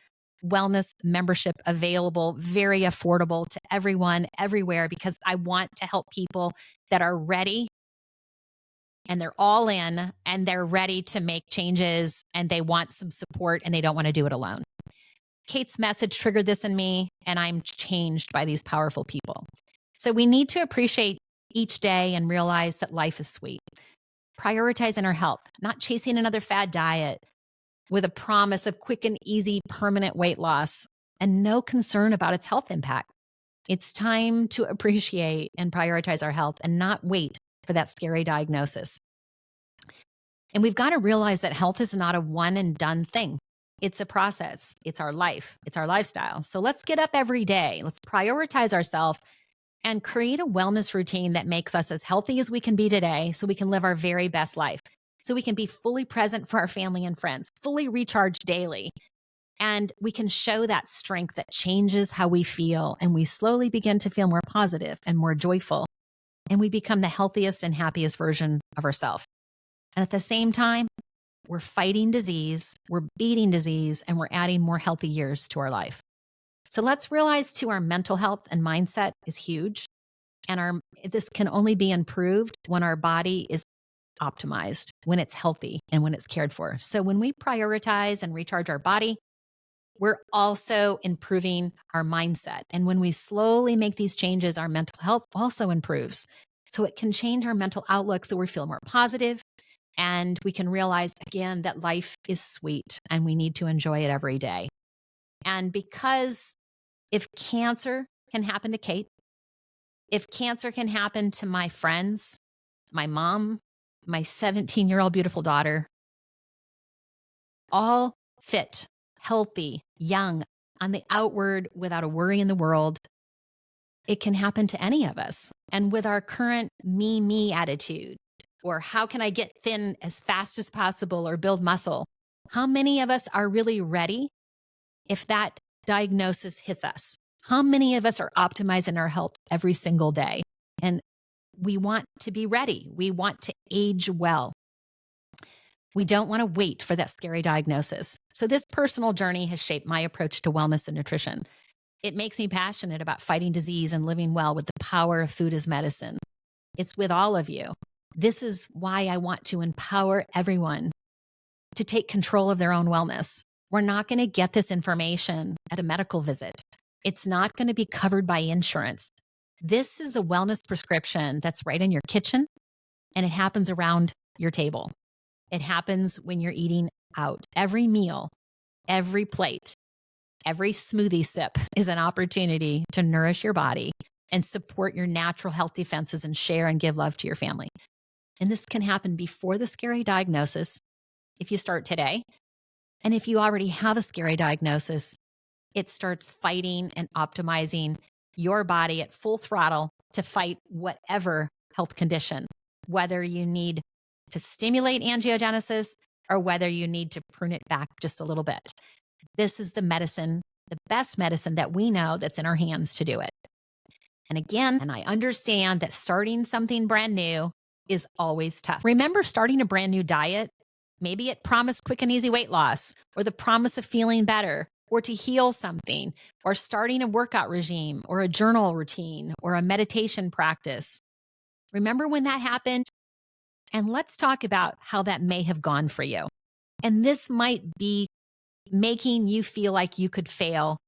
Speaker 1: wellness membership available, very affordable to everyone, everywhere, because I want to help people that are ready and they're all in and they're ready to make changes and they want some support and they don't want to do it alone. Kate's message triggered this in me, and I'm changed by these powerful people. So we need to appreciate each day and realize that life is sweet. Prioritizing our health, not chasing another fad diet with a promise of quick and easy permanent weight loss and no concern about its health impact. It's time to appreciate and prioritize our health and not wait for that scary diagnosis. And we've got to realize that health is not a one and done thing. It's a process. It's our life. It's our lifestyle. So let's get up every day. Let's prioritize ourselves and create a wellness routine that makes us as healthy as we can be today so we can live our very best life. So we can be fully present for our family and friends, fully recharged daily. And we can show that strength that changes how we feel. And we slowly begin to feel more positive and more joyful. And we become the healthiest and happiest version of ourselves. And at the same time, we're fighting disease, we're beating disease, and we're adding more healthy years to our life. So let's realize too, our mental health and mindset is huge. And this can only be improved when our body is optimized, when it's healthy, and when it's cared for. So when we prioritize and recharge our body, we're also improving our mindset. And when we slowly make these changes, our mental health also improves. So it can change our mental outlook so we feel more positive. And we can realize, again, that life is sweet and we need to enjoy it every day. And because if cancer can happen to Kate, if cancer can happen to my friends, my mom, my 17-year-old beautiful daughter, all fit, healthy, young, on the outward, without a worry in the world, it can happen to any of us. And with our current me attitude, or how can I get thin as fast as possible or build muscle, how many of us are really ready if that diagnosis hits us? How many of us are optimizing our health every single day? And we want to be ready. We want to age well. We don't want to wait for that scary diagnosis. So this personal journey has shaped my approach to wellness and nutrition. It makes me passionate about fighting disease and living well with the power of food as medicine. It's with all of you. This is why I want to empower everyone to take control of their own wellness. We're not going to get this information at a medical visit. It's not going to be covered by insurance. This is a wellness prescription that's right in your kitchen, and it happens around your table. It happens when you're eating out. Every meal, every plate, every smoothie sip is an opportunity to nourish your body and support your natural health defenses and share and give love to your family. And this can happen before the scary diagnosis, if you start today. And if you already have a scary diagnosis, it starts fighting and optimizing your body at full throttle to fight whatever health condition, whether you need to stimulate angiogenesis or whether you need to prune it back just a little bit. This is the medicine, the best medicine that we know that's in our hands to do it. And again, and I understand that starting something brand new is always tough. Remember starting a brand new diet? Maybe it promised quick and easy weight loss, or the promise of feeling better, or to heal something, or starting a workout regime, or a journal routine, or a meditation practice. Remember when that happened? And let's talk about how that may have gone for you. And this might be making you feel like you could fail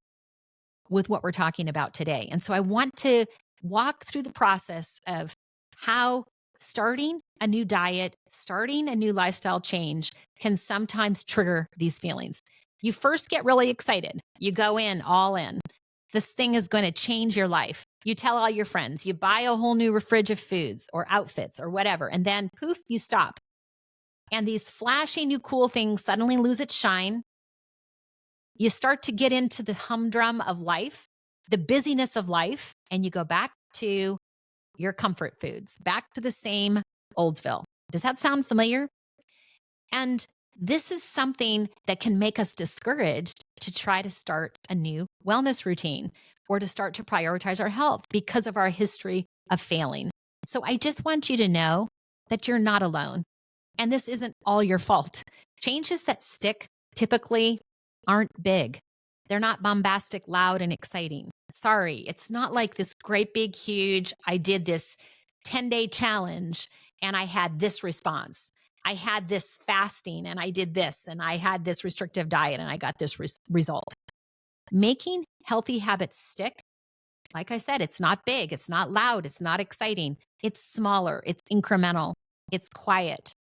Speaker 1: with what we're talking about today. And so I want to walk through the process of how starting a new diet, starting a new lifestyle change can sometimes trigger these feelings. You first get really excited. You go in all in. This thing is going to change your life. You tell all your friends, you buy a whole new fridge of foods or outfits or whatever, and then poof, you stop. And these flashy new cool things suddenly lose its shine. You start to get into the humdrum of life, the busyness of life, and you go back to your comfort foods, back to the same Oldsville. Does that sound familiar? And this is something that can make us discouraged to try to start a new wellness routine or to start to prioritize our health because of our history of failing. So I just want you to know that you're not alone. And this isn't all your fault. Changes that stick typically aren't big. They're not bombastic, loud, and exciting. Sorry, it's not like this great big huge, I did this 10-day challenge and I had this response. I had this fasting and I did this, and I had this restrictive diet and I got this result. Making healthy habits stick, like I said, it's not big, it's not loud, it's not exciting. It's smaller, it's incremental, it's quiet.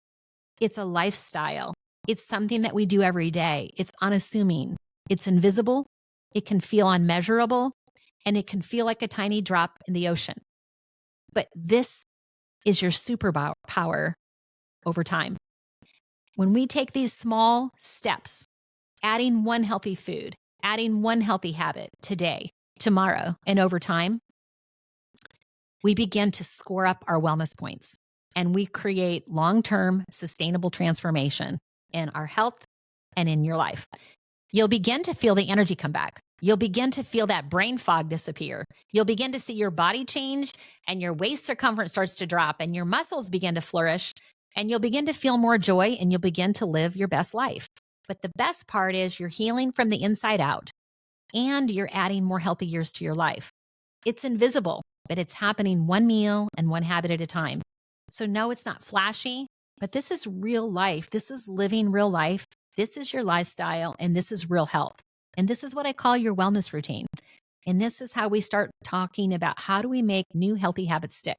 Speaker 1: It's a lifestyle. It's something that we do every day. It's unassuming. It's invisible. It can feel unmeasurable. and it can feel like a tiny drop in the ocean. But this is your superpower over time. When we take these small steps, adding one healthy food, adding one healthy habit today, tomorrow, and over time, we begin to score up our wellness points and we create long-term sustainable transformation in our health and in your life. You'll begin to feel the energy come back. You'll begin to feel that brain fog disappear. You'll begin to see your body change and your waist circumference starts to drop and your muscles begin to flourish and you'll begin to feel more joy and you'll begin to live your best life. But the best part is you're healing from the inside out and you're adding more healthy years to your life. It's invisible, but it's happening one meal and one habit at a time. So no, it's not flashy, but this is real life. This is living real life. This is your lifestyle, and this is real health. And this is what I call your wellness routine. And this is how we start talking about how do we make new healthy habits stick.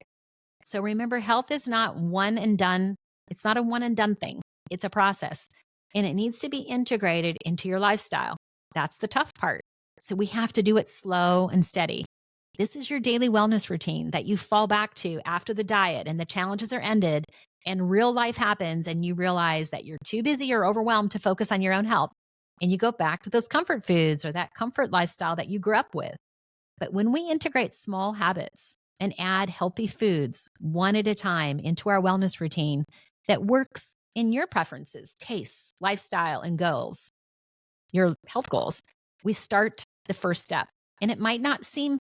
Speaker 1: So remember, health is not one and done. It's not a one and done thing. It's a process, and it needs to be integrated into your lifestyle. That's the tough part. So we have to do it slow and steady. This is your daily wellness routine that you fall back to after the diet and the challenges are ended and real life happens and you realize that you're too busy or overwhelmed to focus on your own health. And you go back to those comfort foods or that comfort lifestyle that you grew up with. But when we integrate small habits and add healthy foods one at a time into our wellness routine that works in your preferences, tastes, lifestyle, and goals, your health goals, we start the first step. And it might not seem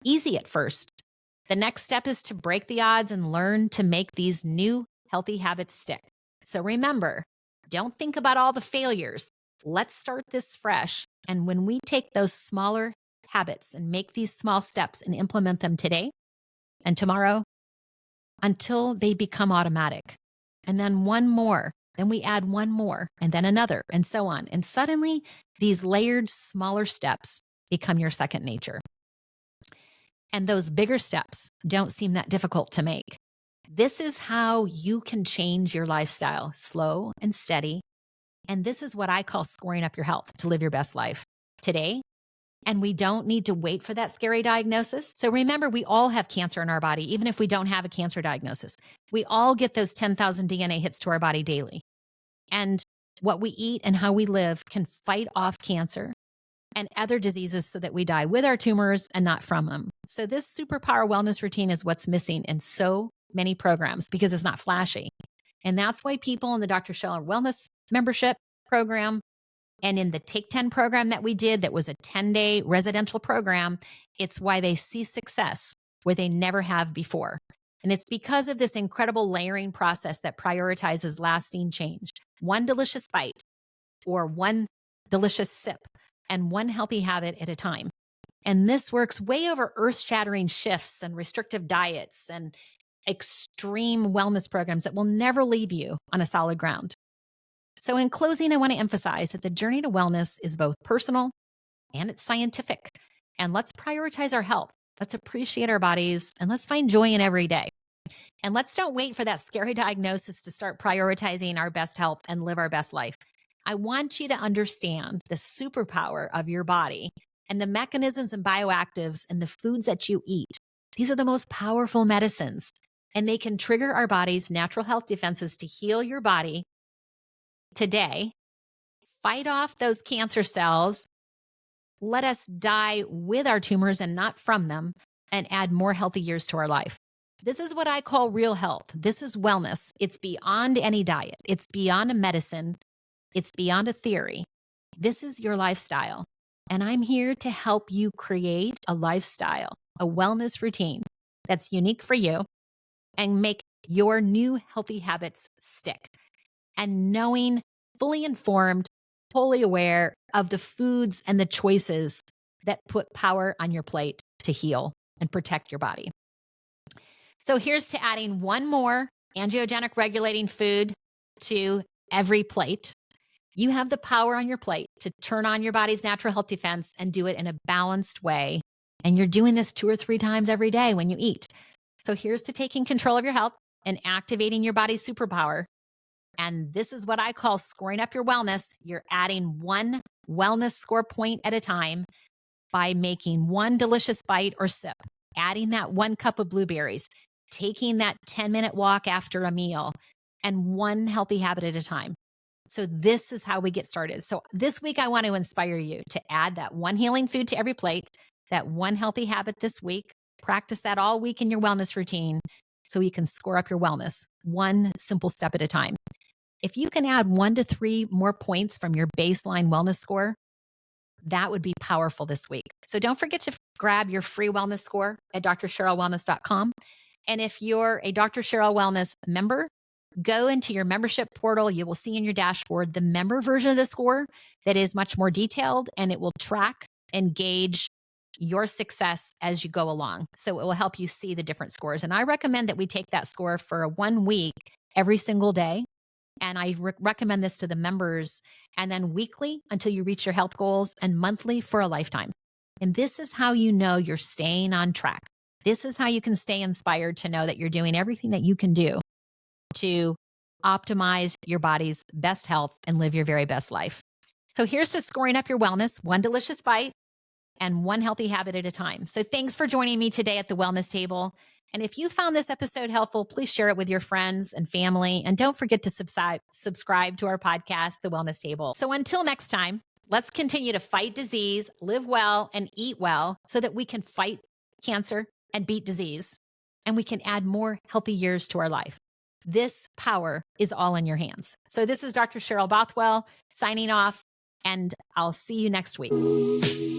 Speaker 1: easy at first. The next step is to break the odds and learn to make these new healthy habits stick. So remember, don't think about all the failures. Let's start this fresh. And when we take those smaller habits and make these small steps and implement them today and tomorrow until they become automatic. And then one more, then we add one more and then another and so on. And suddenly these layered smaller steps become your second nature. And those bigger steps don't seem that difficult to make. This is how you can change your lifestyle, slow and steady. And this is what I call scoring up your health to live your best life today. And we don't need to wait for that scary diagnosis. So remember, we all have cancer in our body, even if we don't have a cancer diagnosis. We all get those 10,000 DNA hits to our body daily. And what we eat and how we live can fight off cancer and other diseases so that we die with our tumors and not from them. So this superpower wellness routine is what's missing in so many programs because it's not flashy. And that's why people in the Dr. Cheryl Wellness membership program and in the Take 10 program that we did, that was a 10-day residential program, it's why they see success where they never have before. And it's because of this incredible layering process that prioritizes lasting change. One delicious bite or one delicious sip and one healthy habit at a time. And this works way over earth-shattering shifts and restrictive diets and extreme wellness programs that will never leave you on a solid ground. So in closing, I want to emphasize that the journey to wellness is both personal and it's scientific. And let's prioritize our health. Let's appreciate our bodies and let's find joy in every day. And let's don't wait for that scary diagnosis to start prioritizing our best health and live our best life. I want you to understand the superpower of your body and the mechanisms and bioactives and the foods that you eat. These are the most powerful medicines, and they can trigger our body's natural health defenses to heal your body today, fight off those cancer cells, let us die with our tumors and not from them, and add more healthy years to our life. This is what I call real health. This is wellness. It's beyond any diet. It's beyond a medicine. It's beyond a theory. This is your lifestyle. And I'm here to help you create a lifestyle, a wellness routine that's unique for you and make your new healthy habits stick. And knowing, fully informed, fully aware of the foods and the choices that put power on your plate to heal and protect your body. So here's to adding one more angiogenic regulating food to every plate. You have the power on your plate to turn on your body's natural health defense and do it in a balanced way. And you're doing this 2 or 3 times every day when you eat. So here's to taking control of your health and activating your body's superpower. And this is what I call scoring up your wellness. You're adding one wellness score point at a time by making one delicious bite or sip, adding that 1 cup of blueberries, taking that 10-minute walk after a meal, and one healthy habit at a time. So this is how we get started. So this week, I want to inspire you to add that one healing food to every plate, that one healthy habit this week. Practice that all week in your wellness routine so you can score up your wellness one simple step at a time. If you can add 1 to 3 more points from your baseline wellness score, that would be powerful this week. So don't forget to grab your free wellness score at drcherylwellness.com. And if you're a Dr. Cheryl Wellness member, go into your membership portal. You will see in your dashboard the member version of the score that is much more detailed, and it will track and gauge your success as you go along. So it will help you see the different scores. And I recommend that we take that score for 1 week every single day. And I recommend this to the members, and then weekly until you reach your health goals, and monthly for a lifetime. And this is how you know you're staying on track. This is how you can stay inspired to know that you're doing everything that you can do to optimize your body's best health and live your very best life. So here's to scoring up your wellness, one delicious bite and one healthy habit at a time. So thanks for joining me today at the Wellness Table. And if you found this episode helpful, please share it with your friends and family. And don't forget to subscribe to our podcast, The Wellness Table. So until next time, let's continue to fight disease, live well, and eat well so that we can fight cancer and beat disease. And we can add more healthy years to our life. This power is all in your hands. So this is Dr. Cheryl Bothwell signing off, and I'll see you next week.